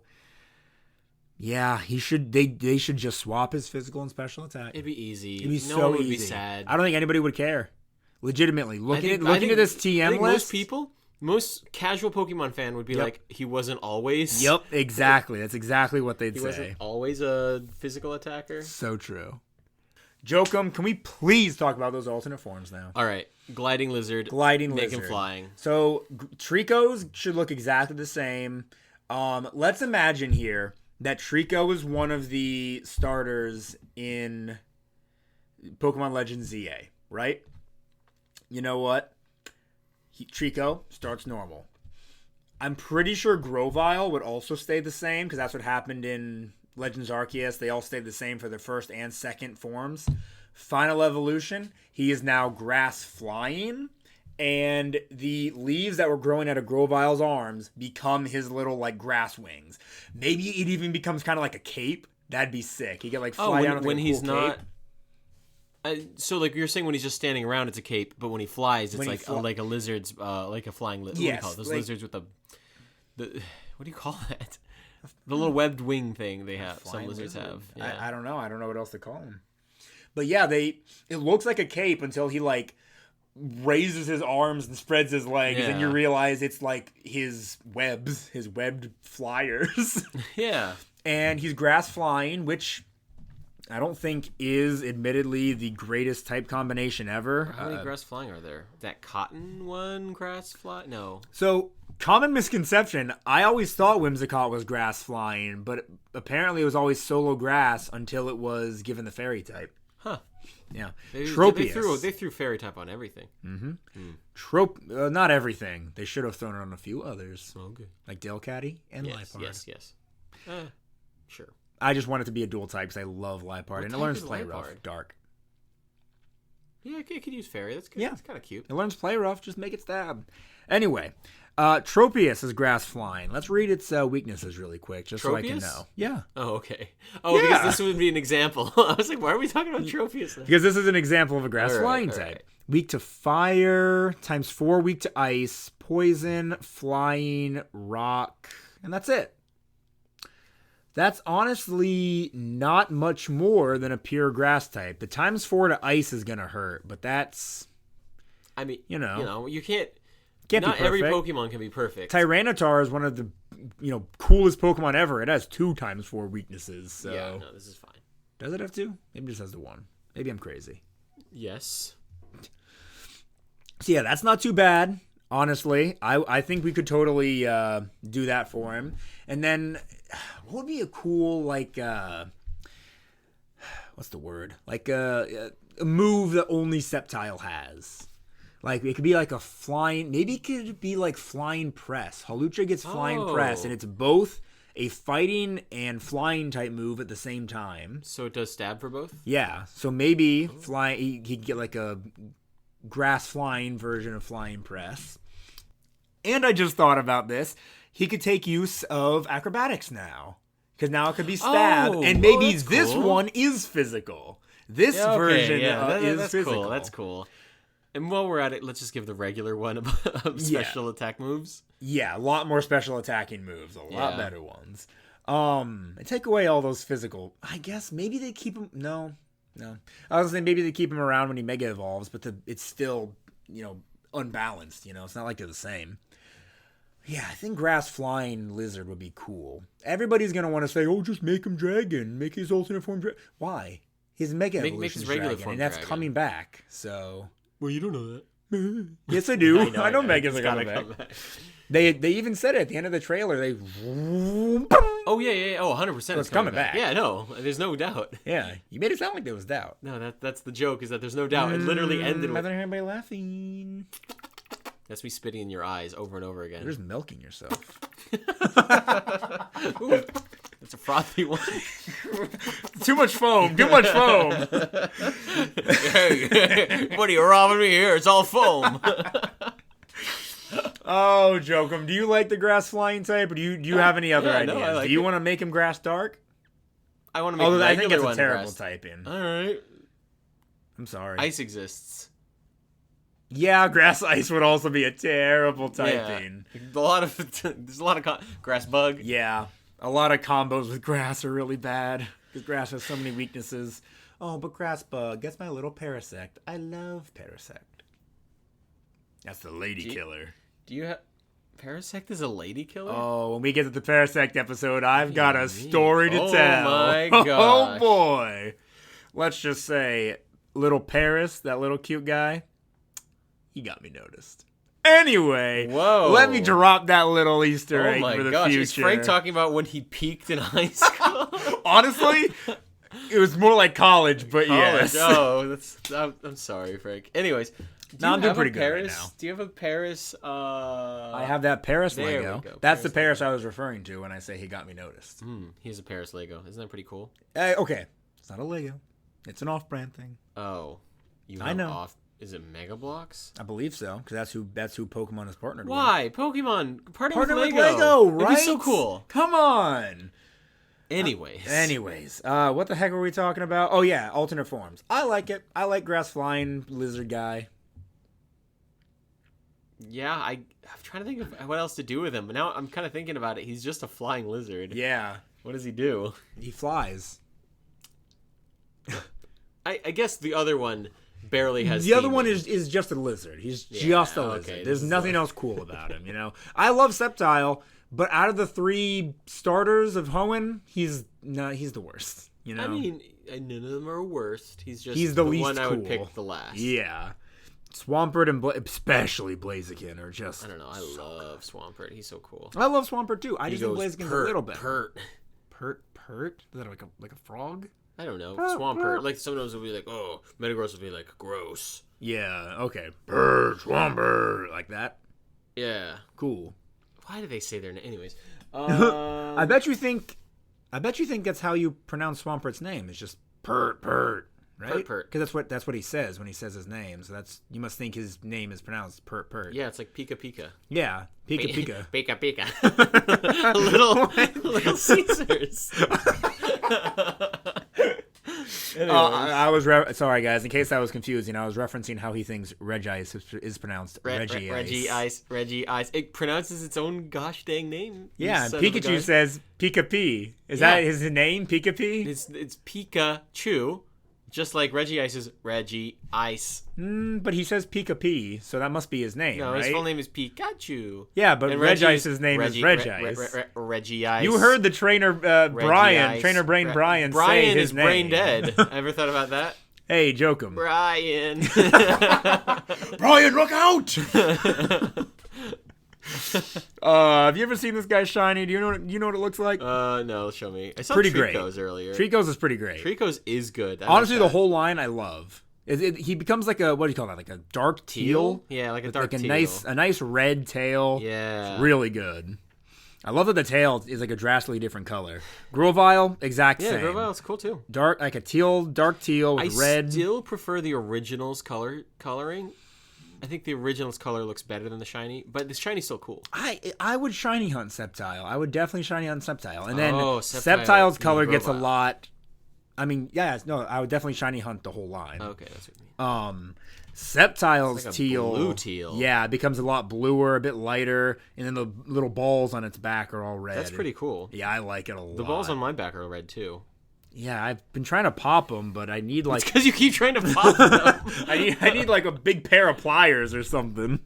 Yeah, they should just swap his physical and special attack. It'd be easy. It'd be no so one would easy. be sad. I don't think anybody would care. Legitimately, looking at this TM list, most casual Pokemon fan would be like, he wasn't always. Yep, exactly. That's exactly what they'd say. He wasn't always a physical attacker. So true. Jokum, can we please talk about those alternate forms now? All right. Gliding Lizard. Make him flying. So Trico's should look exactly the same. Let's imagine here that Trico is one of the starters in Pokemon Legends ZA, right? You know what? Trico starts normal. I'm pretty sure Grovyle would also stay the same because that's what happened in Legends Arceus. They all stayed the same for their first and second forms. Final evolution, he is now grass flying, and the leaves that were growing out of Grovyle's arms become his little grass wings. Maybe it even becomes kind of like a cape. That'd be sick. He could fly down with when a he's cool not. cape. So you're saying when he's just standing around, it's a cape, but when he flies, it's like a lizard's, like a flying lizard. Yes, what do you call it? Those lizards with the what do you call that? The little webbed wing thing they have. Some lizards have. Yeah. I don't know. I don't know what else to call them. But yeah, it looks like a cape until he like raises his arms and spreads his legs, and you realize it's like his webbed flyers. Yeah. And he's grass flying, which I don't think is admittedly the greatest type combination ever. How many grass flying are there? That cotton one grass fly? No. So, common misconception, I always thought Whimsicott was grass flying, but apparently it was always solo grass until it was given the fairy type. Huh. Yeah. Tropius. They threw fairy type on everything. Mm-hmm. Not everything. They should have thrown it on a few others. Okay. Like Delcatty and Liepard. Yes. Sure. I just want it to be a dual type because I love Liepard. And it learns Play Rough. Dark. Yeah, it could use fairy. That's good. Yeah. That's kind of cute. It learns Play Rough. Just make it stab. Anyway, Tropius is grass flying. Let's read its weaknesses really quick just so I can know. Yeah. Oh, okay. Oh, yeah. Because this would be an example. I was like, why are we talking about Tropius? Because this is an example of a grass flying type. Right. Weak to fire, ×4 weak to ice, poison, flying, rock, and that's it. That's honestly not much more than a pure grass type. The ×4 to ice is going to hurt, but that's... I mean, you can't not every Pokemon can be perfect. Tyranitar is one of the coolest Pokemon ever. It has 2 ×4 weaknesses. So. Yeah, no, this is fine. Does it have 2? Maybe it just has the 1. Maybe I'm crazy. Yes. So yeah, that's not too bad. Honestly, I think we could totally do that for him. And then, what would be a cool, like, what's the word? Like a move that only Sceptile has. Like, it could be like a flying, maybe it could be like Flying Press. Halucha gets Flying Press, and it's both a fighting and flying type move at the same time. So it does stab for both? Yeah. So maybe he could get like a grass flying version of Flying Press. And I just thought about this. He could take use of acrobatics now. Because now it could be stab. And maybe this one is physical. This version is physical. Cool. That's cool. And while we're at it, let's just give the regular one special attack moves. Yeah, a lot more special attacking moves. A lot better ones. And take away all those physical. I guess maybe they keep him... No. I was saying maybe they keep him around when he Mega Evolves, but it's still, unbalanced. It's not like they're the same. Yeah, I think grass flying lizard would be cool. Everybody's going to want to say, just make him dragon. Make his alternate form dragon. Why? His Mega Evolution is regular dragon, and that's coming back, so... Well, you don't know that. Yes, I do. I know Megas are coming back. They even said it at the end of the trailer. Oh, yeah. Oh, 100% so it's coming back. Yeah, no. There's no doubt. Yeah. You made it sound like there was doubt. No, that's the joke, is that there's no doubt. It literally ended with... Rather by laughing. That's me spitting in your eyes over and over again. You're just milking yourself. Ooh, that's a frothy one. Too much foam. Hey, what are you robbing me here? It's all foam. Oh, Jokum, do you like the grass flying type, or do you have any other ideas? No, I like do you want to make him grass dark? I want to make him I think it's a terrible typing. All right. I'm sorry. Ice exists. Yeah, grass ice would also be a terrible typing. Yeah. There's a lot of grass bug. Yeah, a lot of combos with grass are really bad because grass has so many weaknesses. Oh, but grass bug, that's my little Parasect. I love Parasect. That's the lady killer. Do you have Parasect is a lady killer? Oh, when we get to the Parasect episode, I've got a story to tell. Oh my gosh. Oh boy. Let's just say, little Paris, that little cute guy, he got me noticed. Anyway, let me drop that little Easter egg for the future. Is Frank talking about when he peaked in high school? Honestly, it was more like college, but yes. Oh, I'm sorry, Frank. Anyways, I'm doing pretty good right now. Do you have a Paris? I have that Paris Lego. That's the Paris I was referring to when I say he got me noticed. He has a Paris Lego. Isn't that pretty cool? Okay, it's not a Lego. It's an off-brand thing. Oh, I know. Is it Mega Blocks? I believe so, because that's who Pokemon is partnered with. Why? Pokemon partner with Lego, right? It'd be so cool. Come on. Anyways. What the heck were we talking about? Oh, yeah, alternate forms. I like it. I like grass flying lizard guy. Yeah, I'm trying to think of what else to do with him. But now I'm kind of thinking about it. He's just a flying lizard. Yeah. What does he do? He flies. I guess the other one barely has. The other one theming. is just a lizard. He's just a lizard. okay, There's this is nothing else cool about him, you know? I love Sceptile, but out of the 3 starters of Hoenn, he's the worst, you know? I mean, none of them are worst. He's the least one I would cool. pick the last. Yeah. Swampert and especially Blaziken are just... I don't know. I love Swampert. He's so cool. I love Swampert too. I He just think goes Blaziken's a little bit. Pert. Pert? Is that like a frog? I don't know. Swampert. Like sometimes it'll be like, oh, Metagross will be like, gross. Yeah, okay. Pert, Swampert. Like that? Yeah. Cool. Why do they say their name? Anyways. I bet you think that's how you pronounce Swampert's name. It's just Pert, right? Pert. Because that's what he says when he says his name. So you must think his name is pronounced Pert. Yeah, it's like Pika Pika. Yeah, Pika. Pika Pika. little Caesars. I was sorry guys. In case that was confusing, I was referencing how he thinks Regice is pronounced Regice. Regice. It pronounces its own gosh dang name. Yeah, and Pikachu says Pika P. Is that his name? Pika P? It's Pikachu. Just like Regice is Regice. But he says Pika P, so that must be his name, No, right? his full name is Pikachu. Yeah, but Regice's name is Regice. Regice. You heard the trainer Brian, Trainer Brain Brian say his name. Brian is brain dead. Ever thought about that? Hey, joke him. Brian. Brian, look out! Have you ever seen this guy shiny? Do you know what it looks like? No, show me. I saw pretty Trico's great. earlier. Trico's is pretty great. Trico's is good. Honestly, the whole line I love. He becomes like a, what do you call that? Like a dark teal? Yeah, like a dark teal. A nice red tail. Yeah. It's really good. I love that the tail is like a drastically different color. Grovyle, exact same. Yeah, Grovile's cool too. Dark, like a dark teal with red. I still prefer the original's coloring. I think the original's color looks better than the shiny, but the shiny's still cool. I would shiny hunt Sceptile. I would definitely shiny hunt Sceptile. And then Sceptile, Sceptile's color gets a lot. I mean, I would definitely shiny hunt the whole line. Okay, that's what you mean. Sceptile's like a teal. blue teal. Yeah, it becomes a lot bluer, a bit lighter, and then the little balls on its back are all red. That's pretty cool. Yeah, I like it a lot. The balls on my back are red too. Yeah, I've been trying to pop them, but I need like... because you keep trying to pop them. I need like a big pair of pliers or something.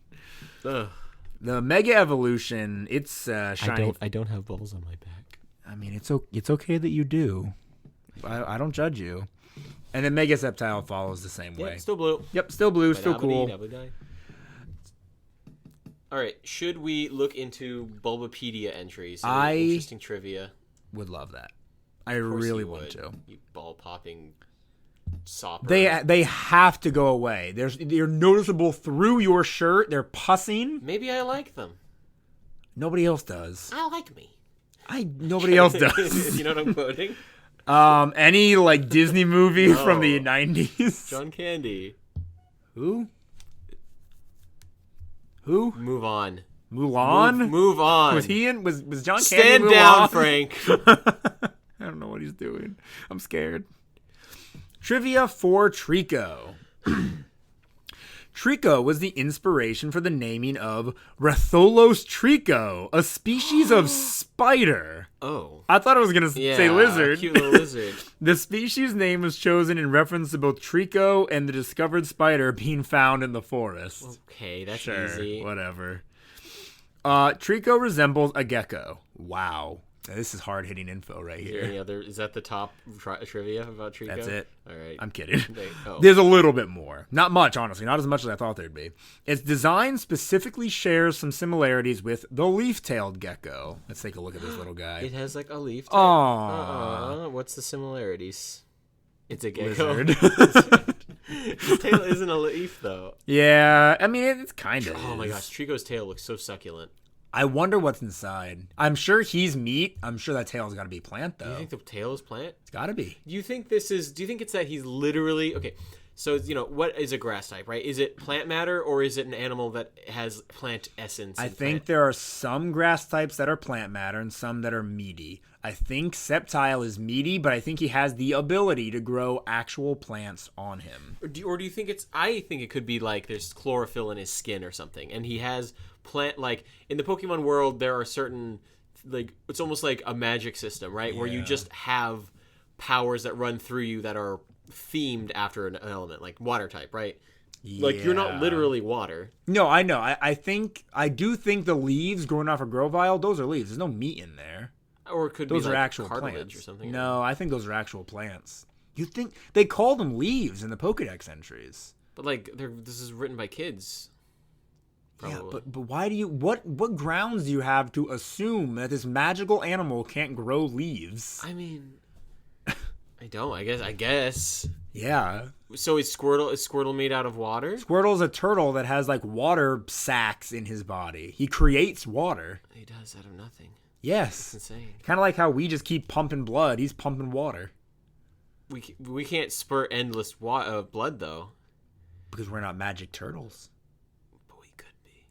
Ugh. The Mega Evolution, it's shiny. I don't have balls on my back. I mean, it's okay that you do. I don't judge you. And then Mega Sceptile follows the same way. Still blue. Yep, still blue, still cool. All right, should we look into Bulbapedia entries? Interesting trivia. Would love that. I really want to. You ball popping sopper. They have to go away. They're noticeable through your shirt. They're pussing. Maybe I like them. Nobody else does. I like me. Nobody else does. You know what I'm quoting? Any like Disney movie from the 90s? John Candy. Who? Move on. Mulan? Move on. Was he in? Was John Candy Stand Mulan? down, Frank. I don't know what he's doing. I'm scared. Trivia for Trico. Trico was the inspiration for the naming of Ratholos trico, a species of spider. Oh. I thought I was going to say lizard. Cute little lizard. The species name was chosen in reference to both Trico and the discovered spider being found in the forest. Okay, that's sure, easy. Whatever. Trico resembles a gecko. Wow. This is hard-hitting info right here. Is that the top trivia about Trico? That's it. All right. I'm kidding. Oh. There's a little bit more. Not much, honestly. Not as much as I thought there'd be. Its design specifically shares some similarities with the leaf-tailed gecko. Let's take a look at this little guy. It has like a leaf tail. Aww. What's the similarities? It's a gecko. Lizard. His tail isn't a leaf, though. Yeah. I mean, it's kind of Oh, my gosh. Trico's tail looks so succulent. I wonder what's inside. I'm sure he's meat. I'm sure that tail's got to be plant, though. Do you think the tail is plant? It's got to be. Do you think it's that he's literally... Okay, So, what is a grass type, right? Is it plant matter, or is it an animal that has plant essence? I think there are some grass types that are plant matter and some that are meaty. I think Sceptile is meaty, but I think he has the ability to grow actual plants on him. Or do you think I think it could be like there's chlorophyll in his skin or something, and he has plant, like, in the Pokemon world, there are certain, like, it's almost like a magic system, right? Where you just have powers that run through you that are themed after an element, like water type, right? Like, you're not literally water. No, I know. I do think the leaves growing off of Grovyle, those are leaves. There's no meat in there. Or it could those be are like actual plants or something. No, I think those are actual plants. You think they call them leaves in the Pokedex entries? But like, this is written by kids. Probably. Yeah, but why do you what grounds do you have to assume that this magical animal can't grow leaves? I mean, I don't. I guess. Yeah. So is Squirtle made out of water? Squirtle's a turtle that has like water sacs in his body. He creates water. He does out of nothing. Yes. That's insane. Kind of like how we just keep pumping blood. He's pumping water. We can't spurt endless blood though. Because we're not magic turtles. But we could be.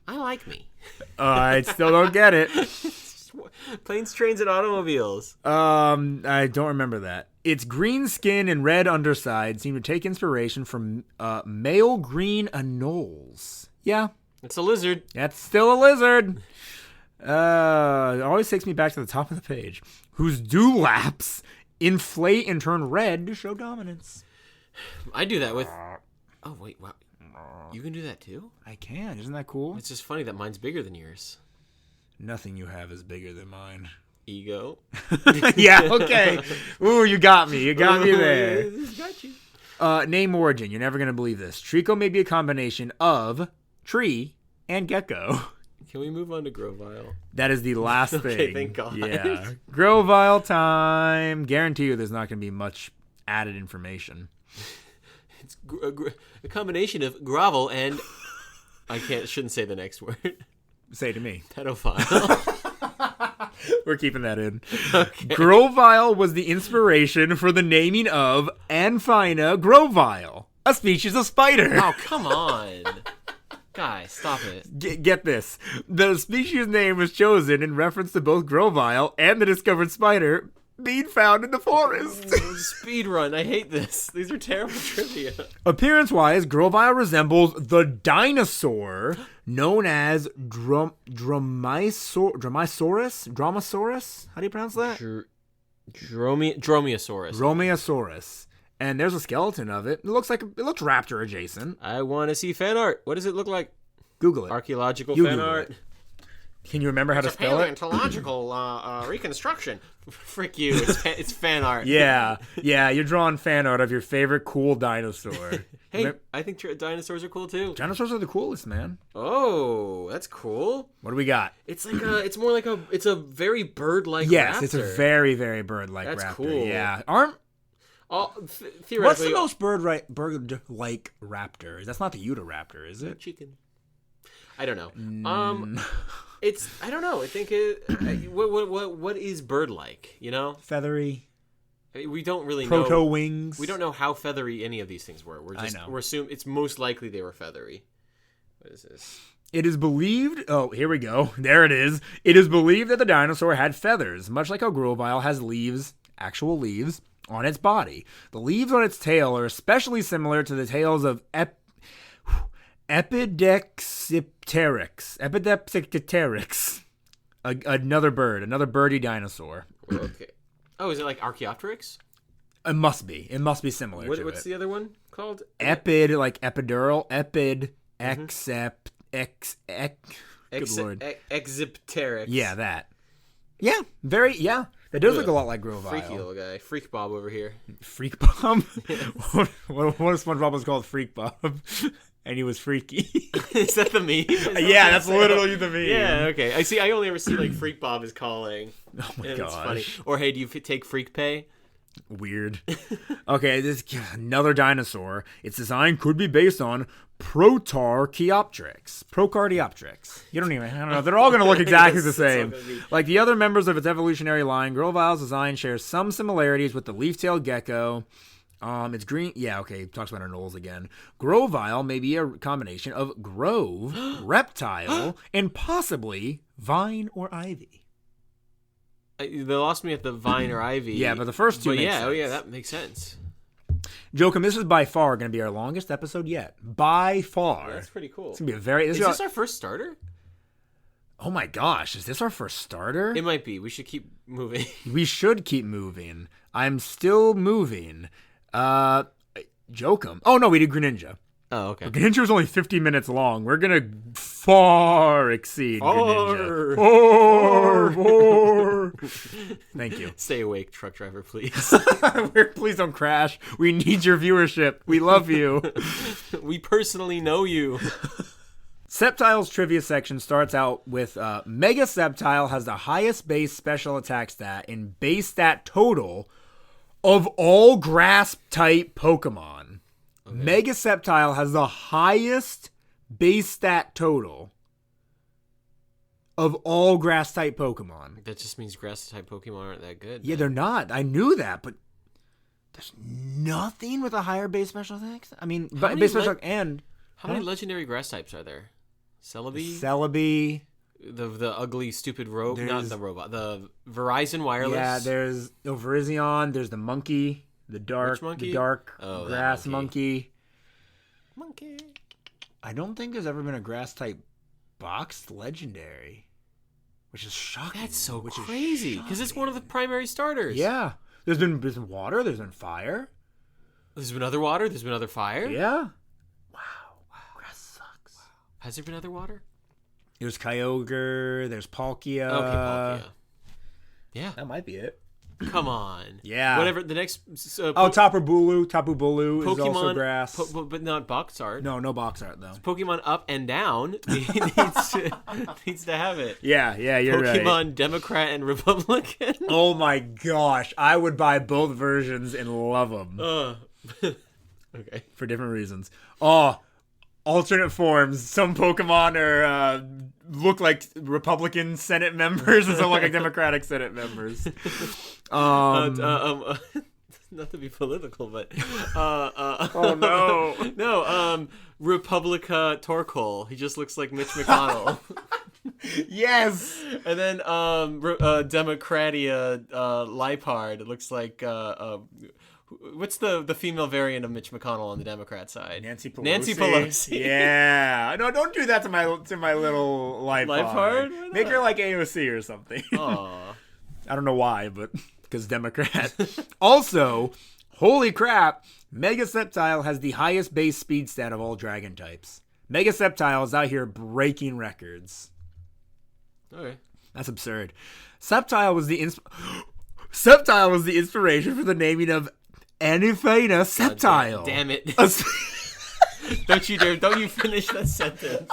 I like me. I still don't get it. Planes, trains, and automobiles. I don't remember that. Its green skin and red underside seem to take inspiration from male green anoles. Yeah. It's a lizard. That's still a lizard. It always takes me back to the top of the page. Whose dewlaps inflate and turn red to show dominance. I do that with... Oh, wait, wow. You can do that too? I can. Isn't that cool? It's just funny that mine's bigger than yours. Nothing you have is bigger than mine. Ego. Yeah, okay. Ooh, you got me. You got me there. Got you. Name origin. You're never going to believe this. Trico may be a combination of tree and gecko. Can we move on to Grovyle? That is the last thing. Okay, thank God. Yeah. Grovyle time. Guarantee you there's not going to be much added information. It's a combination of gravel and... shouldn't say the next word. Say it to me. Pedophile. We're keeping that in. Okay. Grovyle was the inspiration for the naming of Amphina grovyle, a species of spider. Oh, come on. Guys, stop it. Get this. The species name was chosen in reference to both Grovyle and the discovered spider being found in the forest. Speed run. I hate this. These are terrible trivia. Appearance-wise, Grovyle resembles the dinosaur known as Dromaeosaurus? How do you pronounce that? Dromaeosaurus. Dromaeosaurus. And there's a skeleton of it. It looks raptor adjacent. I want to see fan art. What does it look like? Google it. Archaeological You fan Google art. it. Can you remember how to spell it? Paleontological reconstruction. Frick you. It's fan art. Yeah. You're drawing fan art of your favorite cool dinosaur. Hey, I think dinosaurs are cool too. Dinosaurs are the coolest, man. Oh, that's cool. What do we got? It's like it's a very bird-like Yes, raptor. it's a very, very bird-like That's raptor. cool. Yeah. Theoretically, What's the most bird-like raptor? That's not the Utahraptor, is it? Chicken. I don't know. I don't know. I think what is bird-like? You know, Feathery. We don't really know. Proto wings. We don't know how feathery any of these things were. We're assuming it's most likely they were feathery. What is this? It is believed... Oh, here we go. There it is. It is believed that the dinosaur had feathers, much like how Grovyle has leaves, actual leaves, on its body. The leaves on its tail are especially similar to the tails of Epidexipteryx. Another birdie dinosaur. Okay. Oh, is it like Archaeopteryx? It must be. It must be similar to What's the other one called? Epid, like epidural. Epid, good lord. Exipteryx. Yeah, that. Yeah, that does look a lot like Grovyle. Freaky little guy. Freak Bob over here. Freak Bob? What if SpongeBob was called Freak Bob? And he was freaky. Is that the meme? Yeah, that's literally the meme. Yeah, okay. I only ever see like Freak Bob is calling. Oh my gosh. It's funny. Or hey, do you take Freak Pay? Weird. Okay, this another dinosaur. Its design could be based on Protarchaeopteryx. You don't know. They're all going to look exactly the same. Like the other members of its evolutionary line, Grovyle's design shares some similarities with the leaf-tailed gecko. It's green. Yeah, okay. Talks about anoles again. Grovile may be a combination of grove, reptile, and possibly vine or ivy. They lost me at the vine or ivy. Yeah, but the first two. But make yeah, sense. oh yeah, that makes sense. Jokum, this is by far going to be our longest episode yet. By far. Yeah, that's pretty cool. It's going to be a very... Is this our first starter? Oh my gosh, is this our first starter? It might be. We should keep moving. We should keep moving. I'm still moving. Jokum. Oh no, we did Greninja. Oh, okay. Greninja was only 50 minutes long. We're going to far exceed Greninja. Far. Thank you. Stay awake, truck driver, please. Please don't crash. We need your viewership. We love you. We personally know you. Sceptile's trivia section starts out with Mega Sceptile has the highest base special attack stat and base stat total of all grass type Pokemon. Okay. Mega Sceptile has the highest base stat total of all grass type Pokemon. That just means grass type Pokemon aren't that good. Yeah, they're not. I knew that, but there's nothing with a higher base special attack. I mean, base special and how many legendary grass types are there? Celebi. The ugly, stupid robot. Not the robot. The Verizon Wireless. Yeah, there's Virizion. There's the monkey. The dark grass monkey. Monkey. I don't think there's ever been a grass type boxed legendary, which is shocking. That's so crazy because it's one of the primary starters. Yeah, there's been water. There's been fire. There's been other water. There's been other fire. Yeah. Wow. Grass sucks. Wow. Has there been other water? There's Kyogre. There's Palkia. Okay, Palkia. Yeah, that might be it. Come on. Yeah. Whatever the next. Tapu Bulu. Tapu Bulu is also grass. But not box art. No box art though. Pokemon Up and Down needs to have it. Yeah, you're right. Pokemon Democrat and Republican. Oh my gosh, I would buy both versions and love them. Okay. For different reasons. Alternate forms. Some Pokemon are look like Republican Senate members, and some look like Democratic Senate members. Not to be political, but oh no, no. Republica Torkoal. He just looks like Mitch McConnell. Yes. And then Democratia Lipard. It looks like what's the female variant of Mitch McConnell on the Democrat side? Nancy Pelosi. Yeah. No, don't do that to my little Lipard. Make her like AOC or something. Aw. I don't know why, but because Democrat. Also, holy crap, Mega Sceptile has the highest base speed stat of all dragon types. Mega Sceptile is out here breaking records. Okay. That's absurd. Sceptile was the inspiration for the naming of Anaphana Sceptile. Damn it. Don't you finish that sentence.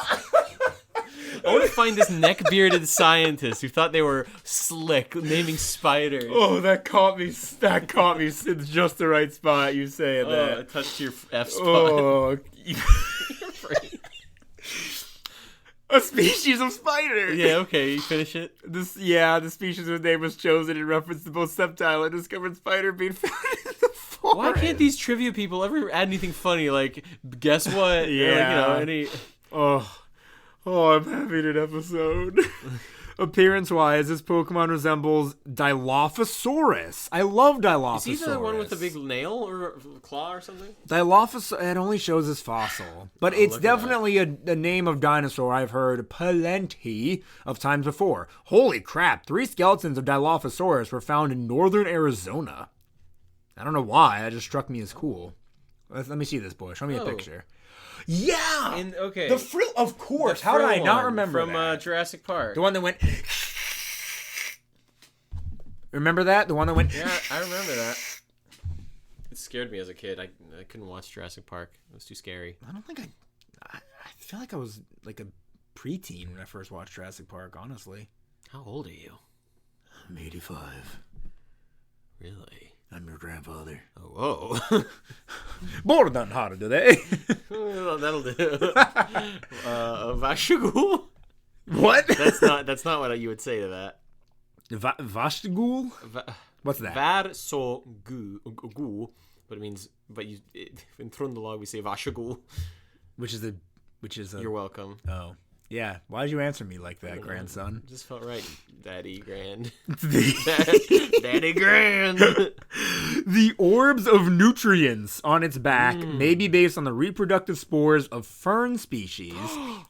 I want to find this neck-bearded scientist who thought they were slick naming spiders. Oh, that caught me in just the right spot, you saying that. I touched your F spot. Oh. A species of spider. Yeah, okay, you finish it. The species whose name was chosen in reference to both Sceptile and discovered spider being found in the forest. Why can't these trivia people ever add anything funny? Like, guess what? Yeah. Or, any. Oh, I'm having an episode. Appearance-wise, this Pokemon resembles Dilophosaurus. I love Dilophosaurus. Is he the one with the big nail or claw or something? Dilophosaurus, it only shows his fossil. But it's definitely a name of dinosaur I've heard plenty of times before. Holy crap, 3 skeletons of Dilophosaurus were found in northern Arizona. I don't know why, that just struck me as cool. Let me see this, boy. Show me a picture. Yeah! Okay. The frill, of course. How did I not remember from that? Jurassic Park. The one that went... Remember that? The one that went... Yeah, I remember that. It scared me as a kid. I couldn't watch Jurassic Park. It was too scary. I don't think I feel like I was like a preteen when I first watched Jurassic Park, honestly. How old are you? I'm 85. Really? I'm your grandfather. Oh, whoa. More than hard today. Well, that'll do. Vashigul? What? That's not what you would say to that. Vashtigul? What's that? Varsogul but it means in Trundalog we say Vashagul. Which is a You're welcome. Oh. Yeah. Why did you answer me like that, grandson? Just felt right, Daddy Grand. The, Daddy Grand. the orbs of nutrients on its back may be based on the reproductive spores of fern species,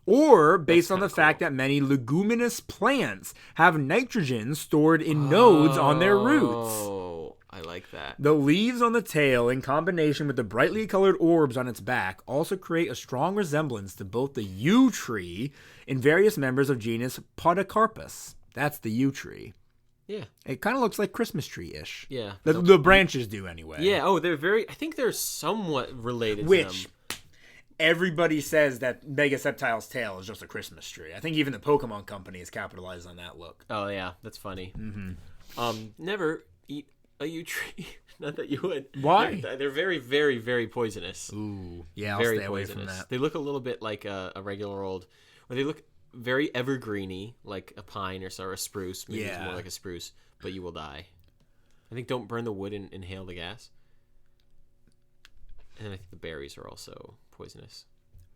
or based on the fact that many leguminous plants have nitrogen stored in nodes on their roots. Oh, I like that. The leaves on the tail, in combination with the brightly colored orbs on its back, also create a strong resemblance to both the yew tree and various members of genus Podocarpus. That's the yew tree. Yeah. It kind of looks like Christmas tree-ish. Yeah. The branches do anyway. Yeah. Oh, I think they're somewhat related to Which them. everybody says that Mega Sceptile's tail is just a Christmas tree. I think even the Pokemon Company has capitalized on that look. Oh, yeah. That's funny. Mm-hmm. Never eat a yew tree. Not that you would. Why? They're very, very, very poisonous. Ooh. Yeah, I'll Very stay away poisonous. from that. They look a little bit like a regular old, or they look very evergreeny, like a pine or a spruce. Maybe it's more like a spruce, but you will die. I think don't burn the wood and inhale the gas. And I think the berries are also poisonous.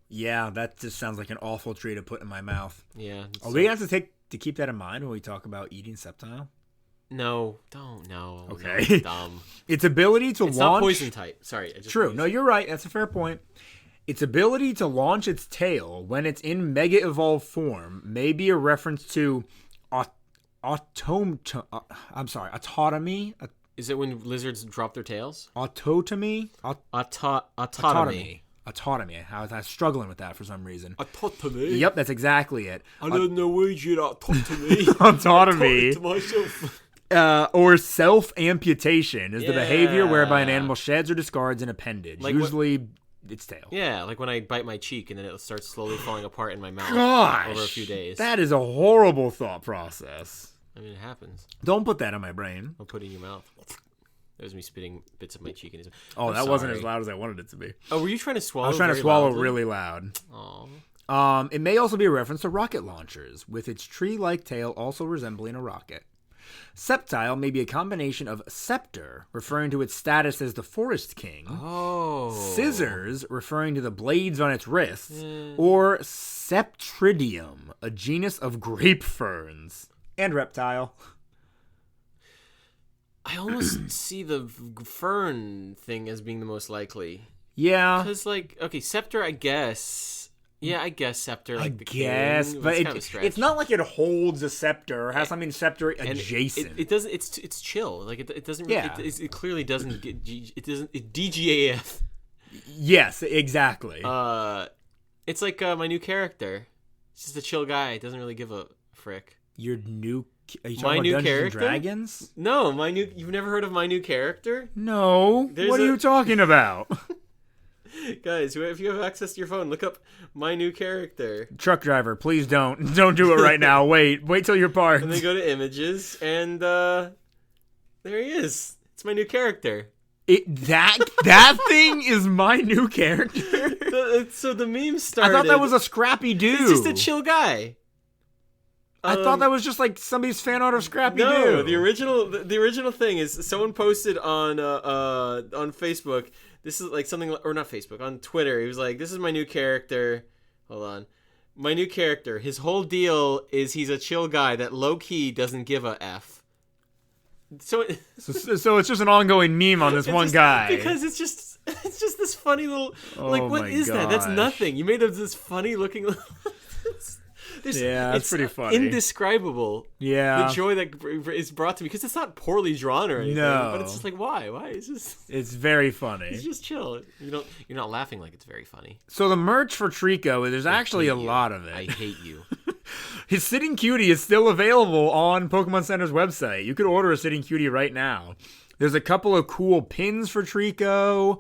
Yeah, that just sounds like an awful tree to put in my mouth. Yeah. Are we going to have to keep that in mind when we talk about eating Sceptile? No, don't. No. Okay. No, dumb. Its ability to It's launch... not poison type. Sorry. True. No, you're right. That's a fair point. Its ability to launch its tail when it's in Mega Evolved form may be a reference to autonomy. Is it when lizards drop their tails? Autonomy. Autonomy. Autonomy. I was struggling with that for some reason. Autonomy? Yep, that's exactly it. I don't know why you talk to me. Autonomy. To myself. Or self-amputation is the behavior whereby an Yeah. animal sheds or discards an appendage. Like usually its tail. Yeah, like when I bite my cheek and then it starts slowly falling apart in my mouth Gosh, over a few days. that is a horrible thought process. I mean, it happens. Don't put that in my brain. I'll put it in your mouth. There's me spitting bits of my cheek in his mouth. Oh, I'm that wasn't sorry. as loud as I wanted it to be. Oh, were you trying to swallow? I was trying to very swallow loudly? really loud. Aw. It may also be a reference to rocket launchers, with its tree-like tail also resembling a rocket. Sceptile may be a combination of scepter, referring to its status as the forest king, Oh. scissors, referring to the blades on its wrists, or Sceptridium, a genus of grape ferns, and reptile. I almost see the fern thing as being the most likely. Yeah, Because, like, okay, scepter, I guess. Yeah, I guess scepter, like the guess, king. but It's kind of a stretch. it's not like it holds a scepter or has something scepter And adjacent. It doesn't. It's chill. Like it doesn't. Yeah. It clearly doesn't get. It doesn't. It DGAF. Yes, exactly. It's like my new character. It's just a chill guy. Doesn't really give a frick. Your new... Are you talking My about new Dungeons character? and Dragons? No, my new. You've never heard of my new character, No. There's What are a- you talking about? guys? If you have access to your phone, look up my new character, Truck driver, please don't. Don't do it right now. Wait till you're parked. and then go to images, and there he is. It's my new character. That thing is my new character? So the meme I started. thought that was a scrappy dude. It's just a chill guy. I thought that was just like somebody's fan art of Scrappy No, Doo. the original thing is someone posted on Facebook. This is like something, or not Facebook, on Twitter. He was like, "This is my new character." Hold on, my new character. His whole deal is he's a chill guy that low key doesn't give a f. So So it's just an ongoing meme on this it's one just- guy. because it's just this funny little like Oh what my is that? That's gosh. nothing. You made this funny looking. Yeah, that's pretty funny. Indescribable. Yeah. The joy that is brought to me because it's not poorly drawn or anything. No. But it's just like why? It's just It's very funny. it's just chill. You're not laughing like it's very funny. So the merch for Trico, there's actually a hate you. lot of it. I hate you. His Sitting Cutie is still available on Pokemon Center's website. You could order a Sitting Cutie right now. There's a couple of cool pins for Trico.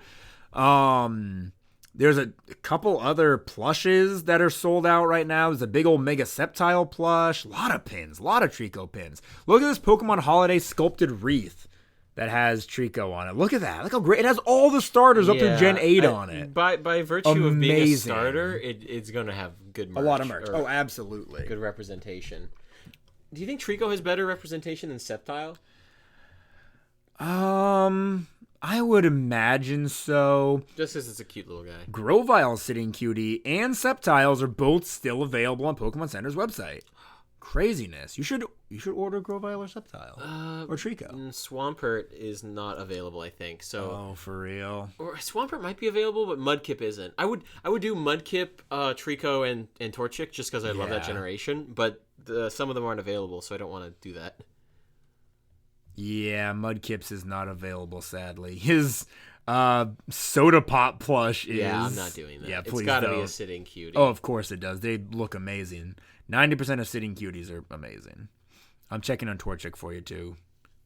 There's a couple other plushes that are sold out right now. There's a big old Mega Sceptile plush. A lot of pins. A lot of Trico pins. Look at this Pokemon Holiday sculpted wreath that has Trico on it. Look at that. Look how great. It has all the starters up to Gen 8 on it. By virtue of being a Amazing. starter, it's going to have good merch. A lot of merch. or Oh, absolutely. good representation. Do you think Trico has better representation than Sceptile? I would imagine so. Just because it's a cute little guy. Grovile's Sitting Cutie and Sceptiles are both still available on Pokemon Center's website. Craziness. You should order Grovile or Sceptile. Or Trico. Swampert is not available, I think. So Oh, for real? or Swampert might be available, but Mudkip isn't. I would do Mudkip, Trico, and Torchic just because I love that Yeah. generation, but some of them aren't available, so I don't want to do that. Yeah, Mudkips is not available, sadly. His Soda Pop plush is... Yeah, I'm not doing that. Yeah, It's please got to be don't. a Sitting Cutie. Oh, of course it does. They look amazing. 90% of Sitting Cuties are amazing. I'm checking on Torchic for you, too,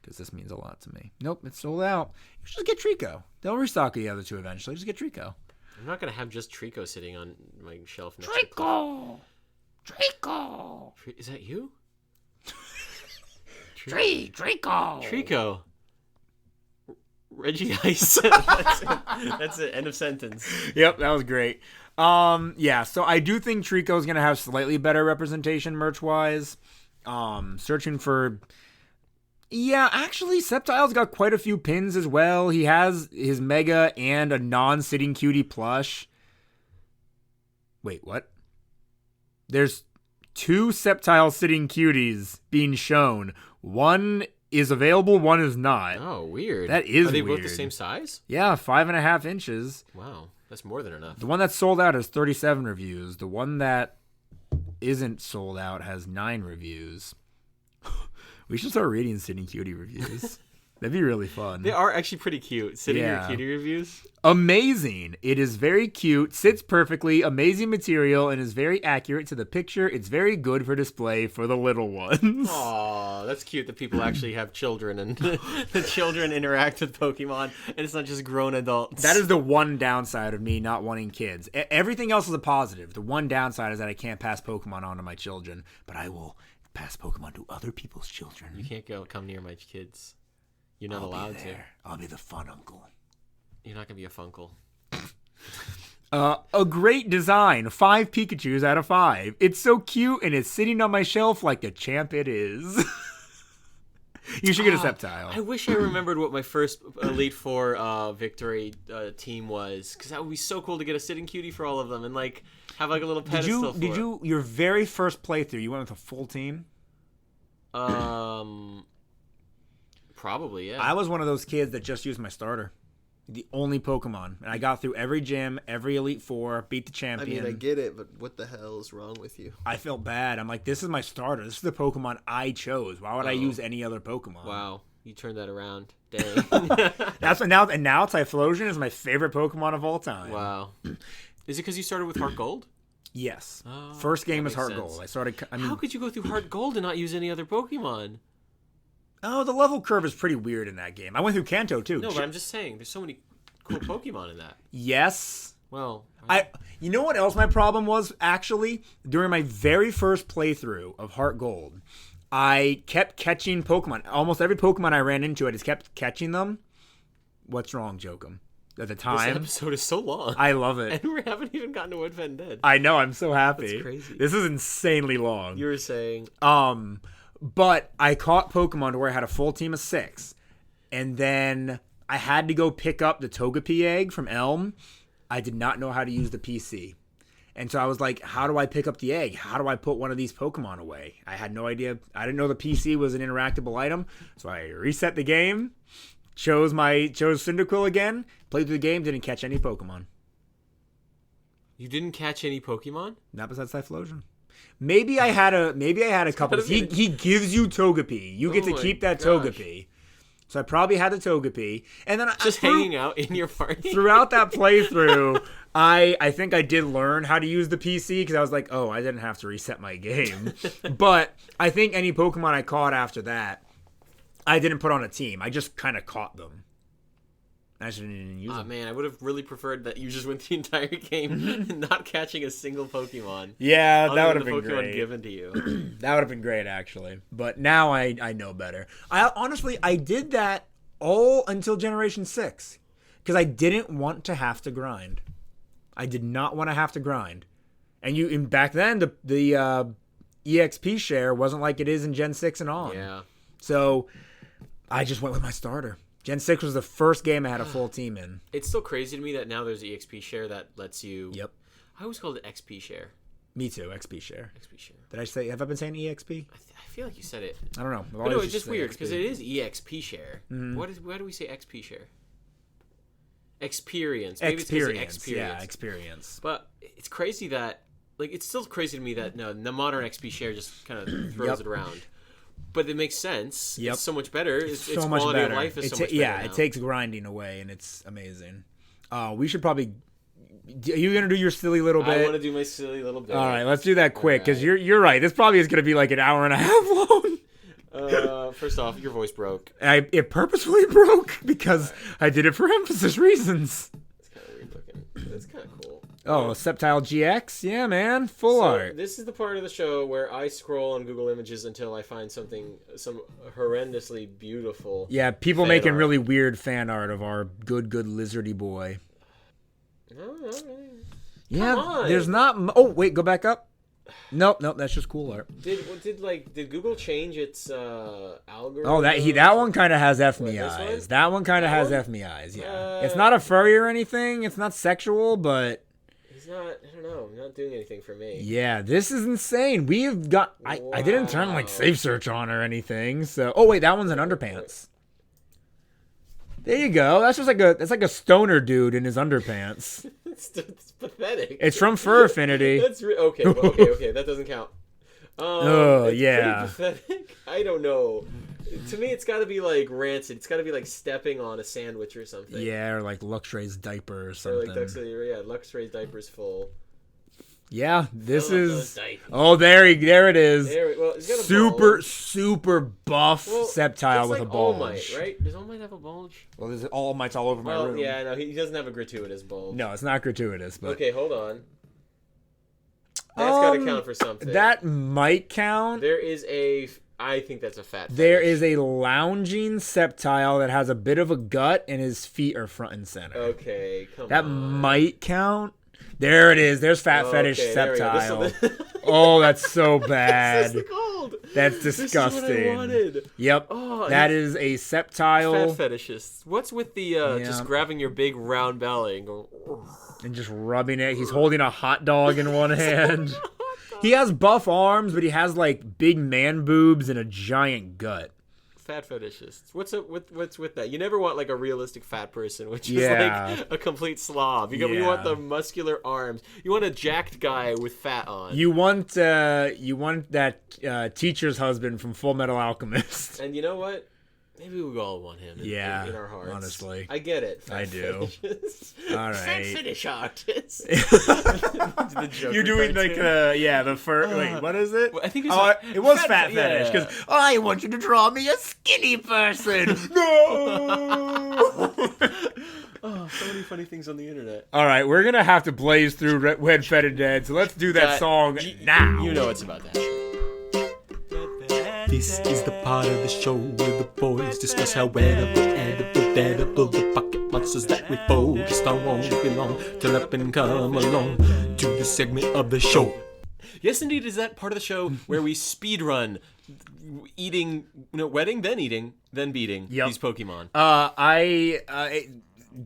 because this means a lot to me. Nope, it's sold out. You should just get Trico. They'll restock the other two eventually. Just get Trico. I'm not going to have just Trico sitting on my shelf next Trico! Trico! Is that you? Trico! Trico. Reggie Ice. That's it. That's it. End of sentence. Yep, that was great. Yeah, so I do think Trico is going to have slightly better representation merch-wise. Searching for... Yeah, actually, Sceptile's got quite a few pins as well. He has his Mega and a non-Sitting Cutie plush. Wait, what? There's 2 Sceptile Sitting Cuties being shown. One is available, one is not. Oh, weird. That is Are they weird. both the same size? Yeah, 5.5 inches. Wow, that's more than enough. The one that's sold out has 37 reviews. The one that isn't sold out has 9 reviews. We should start reading Sitting Cutie reviews. That'd be really fun. They are actually pretty cute. Sitting Yeah. your cutie reviews. Amazing. It is very cute, sits perfectly, amazing material, and is very accurate to the picture. It's very good for display for the little ones. Aw, that's cute that people actually have children and the children interact with Pokemon and it's not just grown adults. That is the one downside of me not wanting kids. Everything else is a positive. The one downside is that I can't pass Pokemon on to my children, but I will pass Pokemon to other people's children. You can't come near my kids. You're not I'll be allowed to. there. I'll be the fun uncle. You're not going to be a Funkle. A great design. 5 Pikachus out of 5. It's so cute, and it's sitting on my shelf like the champ it is. You should get a Sceptile. I wish I remembered what my first Elite Four victory team was, because that would be so cool to get a Sitting Cutie for all of them and like have like a little pedestal for it. Your very first playthrough, you went with a full team? Probably, yeah. I was one of those kids that just used my starter. The only Pokemon. And I got through every gym, every Elite Four, beat the I champion. mean, I get it, but what the hell is wrong with you? I felt bad. I'm like, this is my starter. This is the Pokemon I chose. Why would I use any other Pokemon? Wow, you turned that around. Dang. That's what now. And now Typhlosion is my favorite Pokemon of all time. Wow. Is it because you started with Heart Gold? Yes. Oh, First game that is makes Heart sense. Gold. I started. I mean, How could you go through Heart Gold and not use any other Pokemon? oh, the level curve is pretty weird in that game. I went through Kanto too. No, but I'm just saying, there's so many cool Pokemon in that. Yes. Well, You know what else my problem was, actually? During my very first playthrough of Heart Gold, I kept catching Pokemon. Almost every Pokemon I ran into, I just kept catching them. What's wrong, Jokum? At the this time, episode is so long. I love it. And we haven't even gotten to Woodfen Dead. I know, I'm so happy. That's crazy. This is insanely long. You were saying... But I caught Pokemon to where I had a full team of 6. And then I had to go pick up the Togepi egg from Elm. I did not know how to use the PC. And so I was like, how do I pick up the egg? How do I put one of these Pokemon away? I had no idea. I didn't know the PC was an interactable item. So I reset the game, chose Cyndaquil again, played through the game, didn't catch any Pokemon. You didn't catch any Pokemon? Not besides Typhlosion. Maybe I had a couple. He gives you Togepi. You get to my keep that gosh. Togepi. So I probably had the Togepi, and then Just hanging out in your party? throughout that playthrough. I think I did learn how to use the PC because I was like, oh, I didn't have to reset my game. But I think any Pokemon I caught after that, I didn't put on a team. I just kind of caught them. I just didn't use them. Man, I would have really preferred that you just went the entire game not catching a single Pokemon. Yeah, Other that would than have the been Pokemon great. given to you. That would have been great, actually. But now I know better. I did that all until Generation 6. Because I didn't want to have to grind. I did not want to have to grind. And back then, the EXP share wasn't like it is in Gen 6 and on. Yeah. So I just went with my starter. Gen 6 was the first game I had a full team in. It's still crazy to me that now there's EXP share that lets you. Yep. I always called it XP share. Me too, XP share. XP share. Did I say, have I been saying EXP? I feel like you said it. I don't know. But no, it's just weird because it is EXP share. Mm-hmm. Why do we say XP share? Experience. Experience. Yeah, experience. But it's crazy that, like, it's still crazy to me that the modern XP share just kind of throws it around. But it makes sense. Yep. It's so much better. Its so much quality better. of life is so much better. Yeah, now. it takes grinding away, and it's amazing. We should probably. Are you gonna do your silly little bit? I want to do my silly little bit. All right, let's do that quick because All right. you're right. This probably is gonna be like an hour and a half long. First off, your voice broke. It purposefully broke because I did it for emphasis reasons. It's kind of weird looking. It's kind of cool. Oh, Sceptile GX? Yeah, man. Full art. This is the part of the show where I scroll on Google Images until I find some horrendously beautiful. Yeah, people fan making art. really weird fan art of our good lizardy boy. No, not really. Yeah, on. there's not. Oh, wait, go back up. Nope, that's just cool art. Did Google change its algorithm? Oh, that one kind of has F me this eyes. one? That one kind of That has one? F me eyes. Yeah, it's not a furry or anything. It's not sexual, but He's not. I don't know. Not doing anything for me. yeah, this is insane. We've got. I didn't turn like Wow. safe search on or anything. So, oh wait, that one's an underpants. There you go. That's like a stoner dude in his underpants. It's pathetic. It's from Fur Affinity. That's okay. That doesn't count. Oh, it's yeah. pretty pathetic. I don't know. To me, it's got to be like rancid. It's got to be like stepping on a sandwich or something. Yeah, or like Luxray's diaper or Or something. like Luxray's diaper's full. Yeah, this I love is. those diapers. Oh, there it is. It's got a bulge. Super buff Sceptile it's with like a bulge. All Might, right? Does All Might have a bulge? Well, there's All Might's all over my room. Yeah, no, he doesn't have a gratuitous bulge. No, it's not gratuitous, but Okay, hold on. That's got to count for something. that might count. There is I think that's a fat There fetish. is a lounging Sceptile that has a bit of a gut and his feet are front and center. Okay, come That on. might count. There it is. There's Fat Fetish Okay, there we go. Sceptile. Oh, that's so bad. This is cold. That's This disgusting. is what I wanted. Yep. Oh, that is a Sceptile. Fat fetishists. What's with the just grabbing your big round belly and going? And just rubbing it. He's holding a hot dog in one hand. He has buff arms, but he has like big man boobs and a giant gut. Fat fetishists. What's with that? You never want like a realistic fat person, which Yeah. is like a complete slob. You Yeah. want the muscular arms. You want a jacked guy with fat on. You want that teacher's husband from Full Metal Alchemist. And you know what? Maybe we all want him in our hearts. Honestly. I get it. I do. Fetishists. All right. Fat fetish artists. The Joker You're doing cartoon. the first. Wait, what is it? I think it's it was Fat yeah. Fetish because I want you to draw me a skinny person. No. Oh, so many funny things on the internet. All right, we're gonna have to blaze through Red Fed and Dead, so let's do that song now. You know it's about that. This is the part of the show where the boys discuss how edible the pocket monsters that we focused on won't belong till up and come along to the segment of the show. Yes, indeed, is that part of the show where we speed run wedding, then eating, then beating these Pokemon.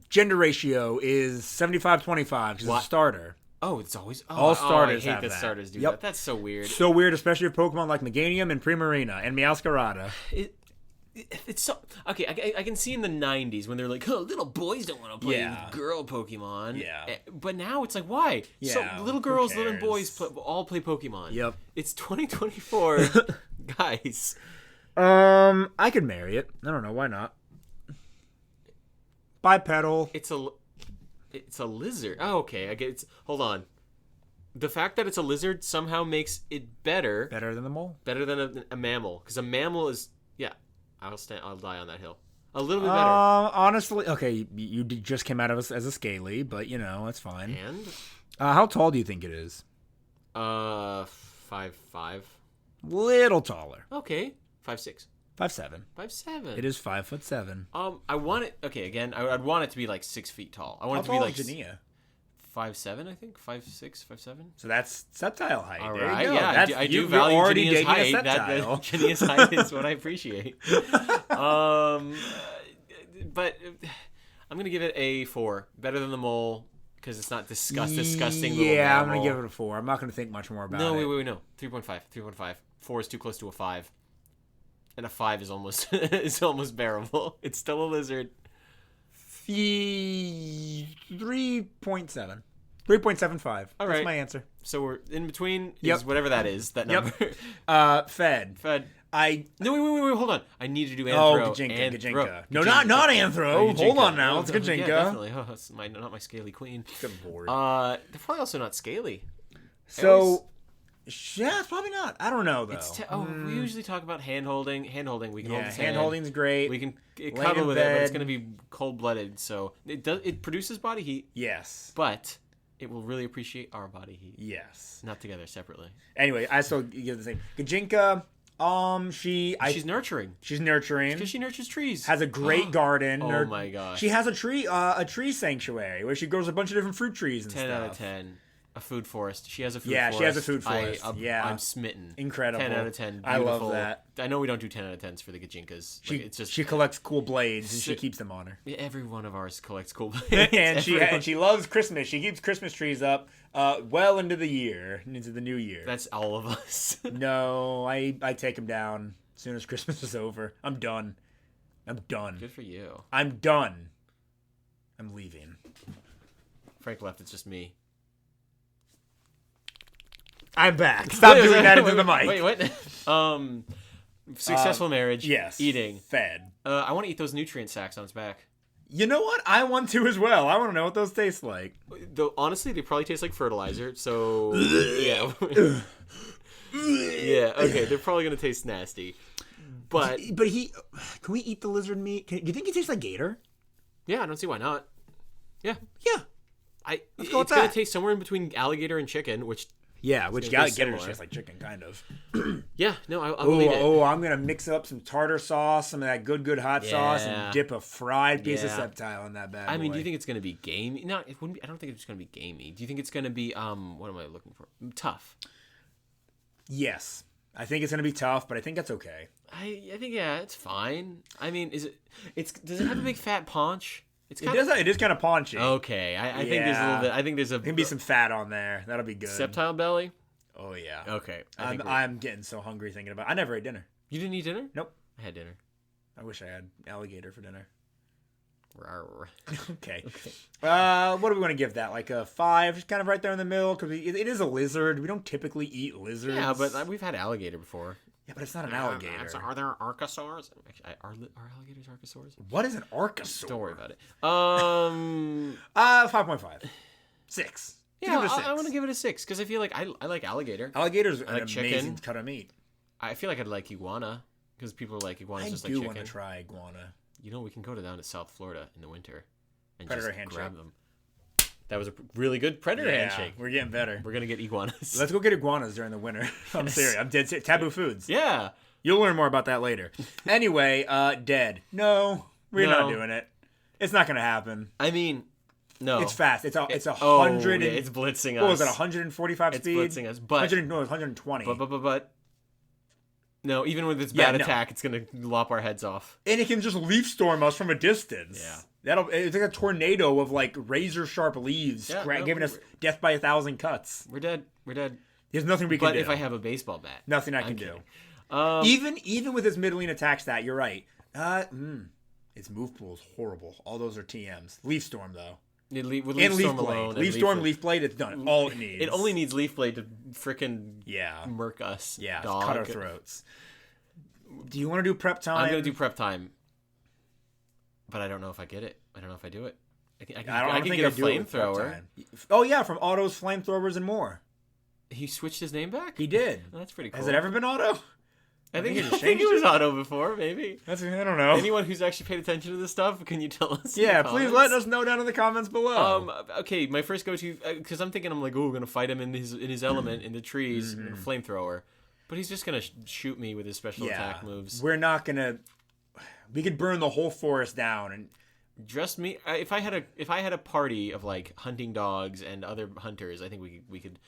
Gender ratio is 75-25 because it's a starter. Oh, it's always All starters I hate have that that. starters do Yep. that. That's so weird. So weird, especially if Pokemon like Meganium and Primarina and Meowscarada. It's so okay. I can see in the '90s when they're like, "Oh, little boys don't want to play Yeah. with girl Pokemon." Yeah. But now it's like, why? Yeah, So little who girls, little cares? boys all play Pokemon. Yep. It's 2024, guys. I could marry it. I don't know why not. Bipedal. It's a lizard. Oh, okay. I get it's. Hold on. The fact that it's a lizard somehow makes it better Better than the mole. than a mammal, because a mammal is I'll die on that hill. A little bit better. Honestly, okay, you just came out of us as a scaly, but you know that's fine. And How tall do you think it is? 5'5". Little taller. Okay, 5'6". 5'7". 5'7". It is 5'7". I want it. Okay, again, I'd want it to be like 6 feet tall. I want How it to be tall like is Jania? 5'7", I think. 5'6", 5'7". So that's Sceptile height. All There right, you go. yeah, I do you're value already Jania's dating height. a Sceptile. Jania's height is what I appreciate. but I'm gonna give it a 4. Better than the mole because it's not disgusting. Yeah, I'm little gonna mole. give it a 4. I'm not gonna think much more about No, it. wait, no. 3.5. 3.5. 4 is too close to a 5. And a 5 is almost is almost bearable. It's still a lizard. 3.7. 3.75. All That's right. my answer. So we're in between Yep. is whatever that is, that number. Fed. Fed. I. No, wait, hold on. I need to do Oh, anthro. Gajinka. No, not anthro. Oh, Hold on Gajinka. now. Oh, It's yeah, Gajinka. definitely. Oh, that's not my scaly queen. Good lord. They're probably also not scaly. So, yeah, it's probably not. I don't know, though. We usually talk about hand holding. We can hold Yeah, his hand holding's great. We can Laying cuddle in with it, but it's bed. going to be cold-blooded. So it produces body heat, Yes. but it will really appreciate our body heat. Yes. Not together, separately. Anyway, I still give the same. Gajinka, She's nurturing. she's nurturing. Because she nurtures trees. Has a great garden. Oh my gosh. She has a tree sanctuary where she grows a bunch of different fruit trees and 10 stuff. out of 10. A food forest. She has a food Yeah, forest. she has a food forest. Yeah. I'm smitten. Incredible. 10 out of 10. I love Beautiful. that. I know we don't do 10 out of 10s for the Gajinkas. It's just She collects cool blades and she Si- keeps them on her. every one of ours collects cool blades. and Everyone. she loves Christmas. She keeps Christmas trees up well into the year, into the new year. That's all of us. No, I take them down as soon as Christmas is over. I'm done. Good for you. I'm done. I'm leaving. Frank left. It's just me. I'm back. Stop Wait, doing that into wait, the mic. Wait, what? Successful marriage. Yes. Eating. Fed. I want to eat those nutrient sacks on its back. You know what? I want to as well. I want to know what those taste like. Though honestly, they probably taste like fertilizer. So yeah, yeah. Okay, they're probably gonna taste nasty. But Can we eat the lizard meat? Do you think it tastes like gator? yeah, I don't see why not. Yeah, Yeah. it's go with gonna that. taste somewhere in between alligator and chicken, which Yeah, which gonna taste gator similar. tastes like chicken, kind of. yeah, no, I believe it. Oh, I'm gonna mix up some tartar sauce, some of that good hot sauce, Yeah. and dip a fried piece of Yeah. Sceptile in that bad boy. I mean, do you think it's gonna be gamey? No, it wouldn't be. I don't think it's gonna be gamey. Do you think it's gonna be what am I looking for? Tough. Yes, I think it's gonna be tough, but I think that's okay. I think yeah, it's fine. I mean, does it have a big fat paunch? It's It is kind of paunchy. Okay, I think there's a little bit. I think there's a There can be some fat on there. That'll be good. Sceptile belly. Oh yeah. Okay, I'm getting so hungry thinking about it. I never ate dinner. You didn't eat dinner? Nope. I had dinner. I wish I had alligator for dinner. Rawr. Okay. What do we want to give that? Like a 5? Just kind of right there in the middle because it is a lizard. We don't typically eat lizards. Yeah, but we've had alligator before. yeah, but it's not an alligator. Are there archosaurs? Actually, are alligators archosaurs? What is an archosaur? Don't worry about it. 5.5. 6. Yeah, Give it a 6. I want to give it a 6 because I feel like I like alligator. Alligator's like an chicken. amazing cut of meat. I feel like I'd like iguana because people are like iguana's I just do like want chicken. to try iguana. You know, we can go down to South Florida in the winter and Predator just handshake. grab them. That was a really good predator handshake. We're getting better. We're gonna get iguanas. Let's go get iguanas during the winter. I'm serious. I'm dead serious. Taboo foods. Yeah. You'll learn more about that later. Anyway, dead. No, we're No. not doing it. It's not gonna happen. I mean, no. It's fast. It's a Oh, 100. yeah, it's blitzing us. What was it? 145 It's speed. blitzing us, but 120. but no, even with its bad no. attack, it's gonna lop our heads off. And it can just leaf storm us from a distance. Yeah. It's like a tornado of like razor sharp leaves, Yeah, no, giving us death by 1,000 cuts. We're dead. We're dead. There's nothing we can But do. if I have a baseball bat, nothing I can I'm do. kidding. Even with his middling attack stat, you're right. Its move pool is horrible. All those are TMs. Leaf storm though. With And Leaf leaf Storm blade. alone, Leaf storm, leaf blade. It's done. All it needs. It only needs Leaf Blade to frickin' yeah, murk us. yeah. dog. Cut our throats. Do you want to do prep time? I'm gonna do prep time, but I don't know if I get it. I don't know if I do it. I can don't get think a I do it with prep flamethrower. time. Oh yeah, from Otto's flamethrowers and more. He switched his name back. He did. Oh, that's pretty cool. Has it ever been Otto? I think he just I think it changed was Auto before, maybe. I don't know. Anyone who's actually paid attention to this stuff, can you tell us? in Yeah, the please comments? let us know down in the comments below. Okay, my first go-to, because I'm thinking, I'm like, oh, we're gonna fight him in his element in the trees, with a flamethrower, but he's just gonna shoot me with his special attack moves. We're not gonna. We could burn the whole forest down, and Just me. If I had a party of like hunting dogs and other hunters, I think we could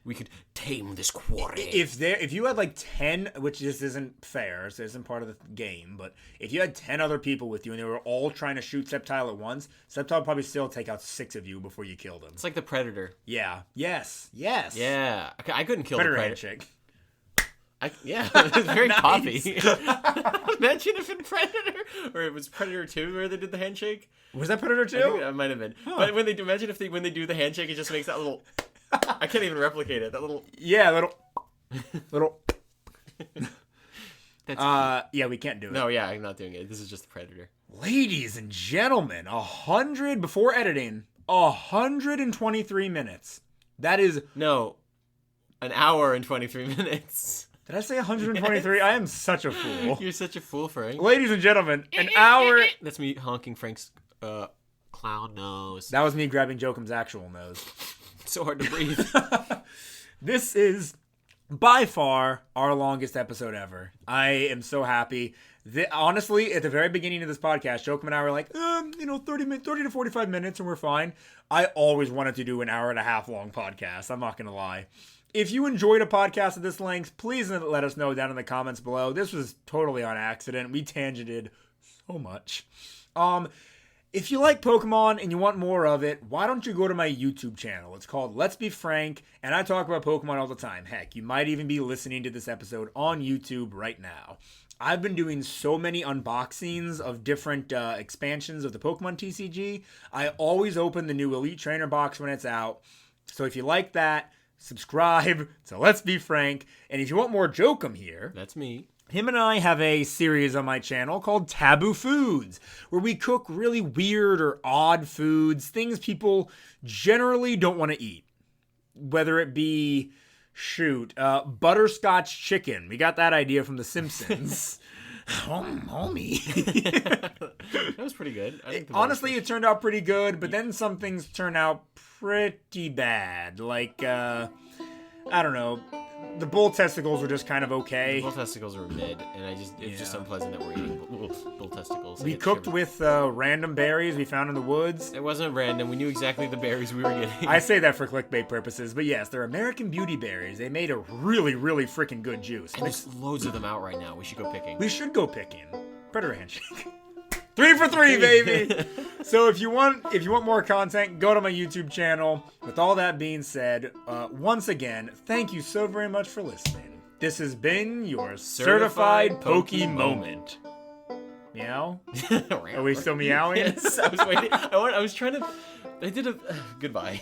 we could tame this quarry. If you had like 10, which this isn't fair, so this isn't part of the game, but if you had 10 other people with you and they were all trying to shoot Sceptile at once, Sceptile would probably still take out 6 of you before you killed him. It's like the Predator. Yeah. Yes. Yeah. I couldn't kill Predator the Predator. handshake. Yeah, it was very Nice. poppy. Imagine if in Predator, or it was Predator 2 where they did the handshake. Was that Predator I think 2? that might have been. But when they do the handshake, it just makes that little. I can't even replicate it. That little. Yeah, little. That's Yeah, we can't do it. No, yeah, I'm not doing it. This is just the Predator. Ladies and gentlemen, 100 before editing, 123 minutes. That is. No, an hour and 23 minutes. Did I say 123? I am such a fool. You're such a fool, Frank. Ladies and gentlemen, an hour. That's me honking Frank's clown nose. That was me grabbing Jokum's actual nose. So hard to breathe. This is by far our longest episode ever. I am so happy. Honestly, at the very beginning of this podcast, Jokum and I were like, 30 to 45 minutes and we're fine. I always wanted to do an hour and a half long podcast. I'm not going to lie. If you enjoyed a podcast of this length, please let us know down in the comments below. This was totally on accident. We tangented so much. If you like Pokemon and you want more of it, why don't you go to my YouTube channel? It's called Let's Be Frank, and I talk about Pokemon all the time. Heck, you might even be listening to this episode on YouTube right now. I've been doing so many unboxings of different expansions of the Pokemon TCG. I always open the new Elite Trainer box when it's out. So if you like that, subscribe to Let's Be Frank. And if you want more Jokum here, That's me. him and I have a series on my channel called Taboo Foods, where we cook really weird or odd foods, things people generally don't want to eat. Whether it be, butterscotch chicken. We got that idea from The Simpsons. Homie. That was pretty good. I think Honestly, it turned out pretty good, but then some things turn out pretty bad. Like, I don't know. The bull testicles were just kind of okay. bull testicles were mid, and it's just unpleasant that we're eating bull testicles. I We get cooked shivers. with random berries we found in the woods. It wasn't random. We knew exactly the berries we were getting. I say that for clickbait purposes, but yes, they're American Beauty berries. They made a really, really freaking good juice. And there's loads of them out right now. We should go picking. We should go picking. Predator handshake. 3 for 3, baby. So if you want more content, go to my YouTube channel. With all that being said, once again, thank you so very much for listening. This has been your certified Poke Moment. Meow? Are we still meowing? Yes, I was waiting. I was trying to. I did a. Goodbye.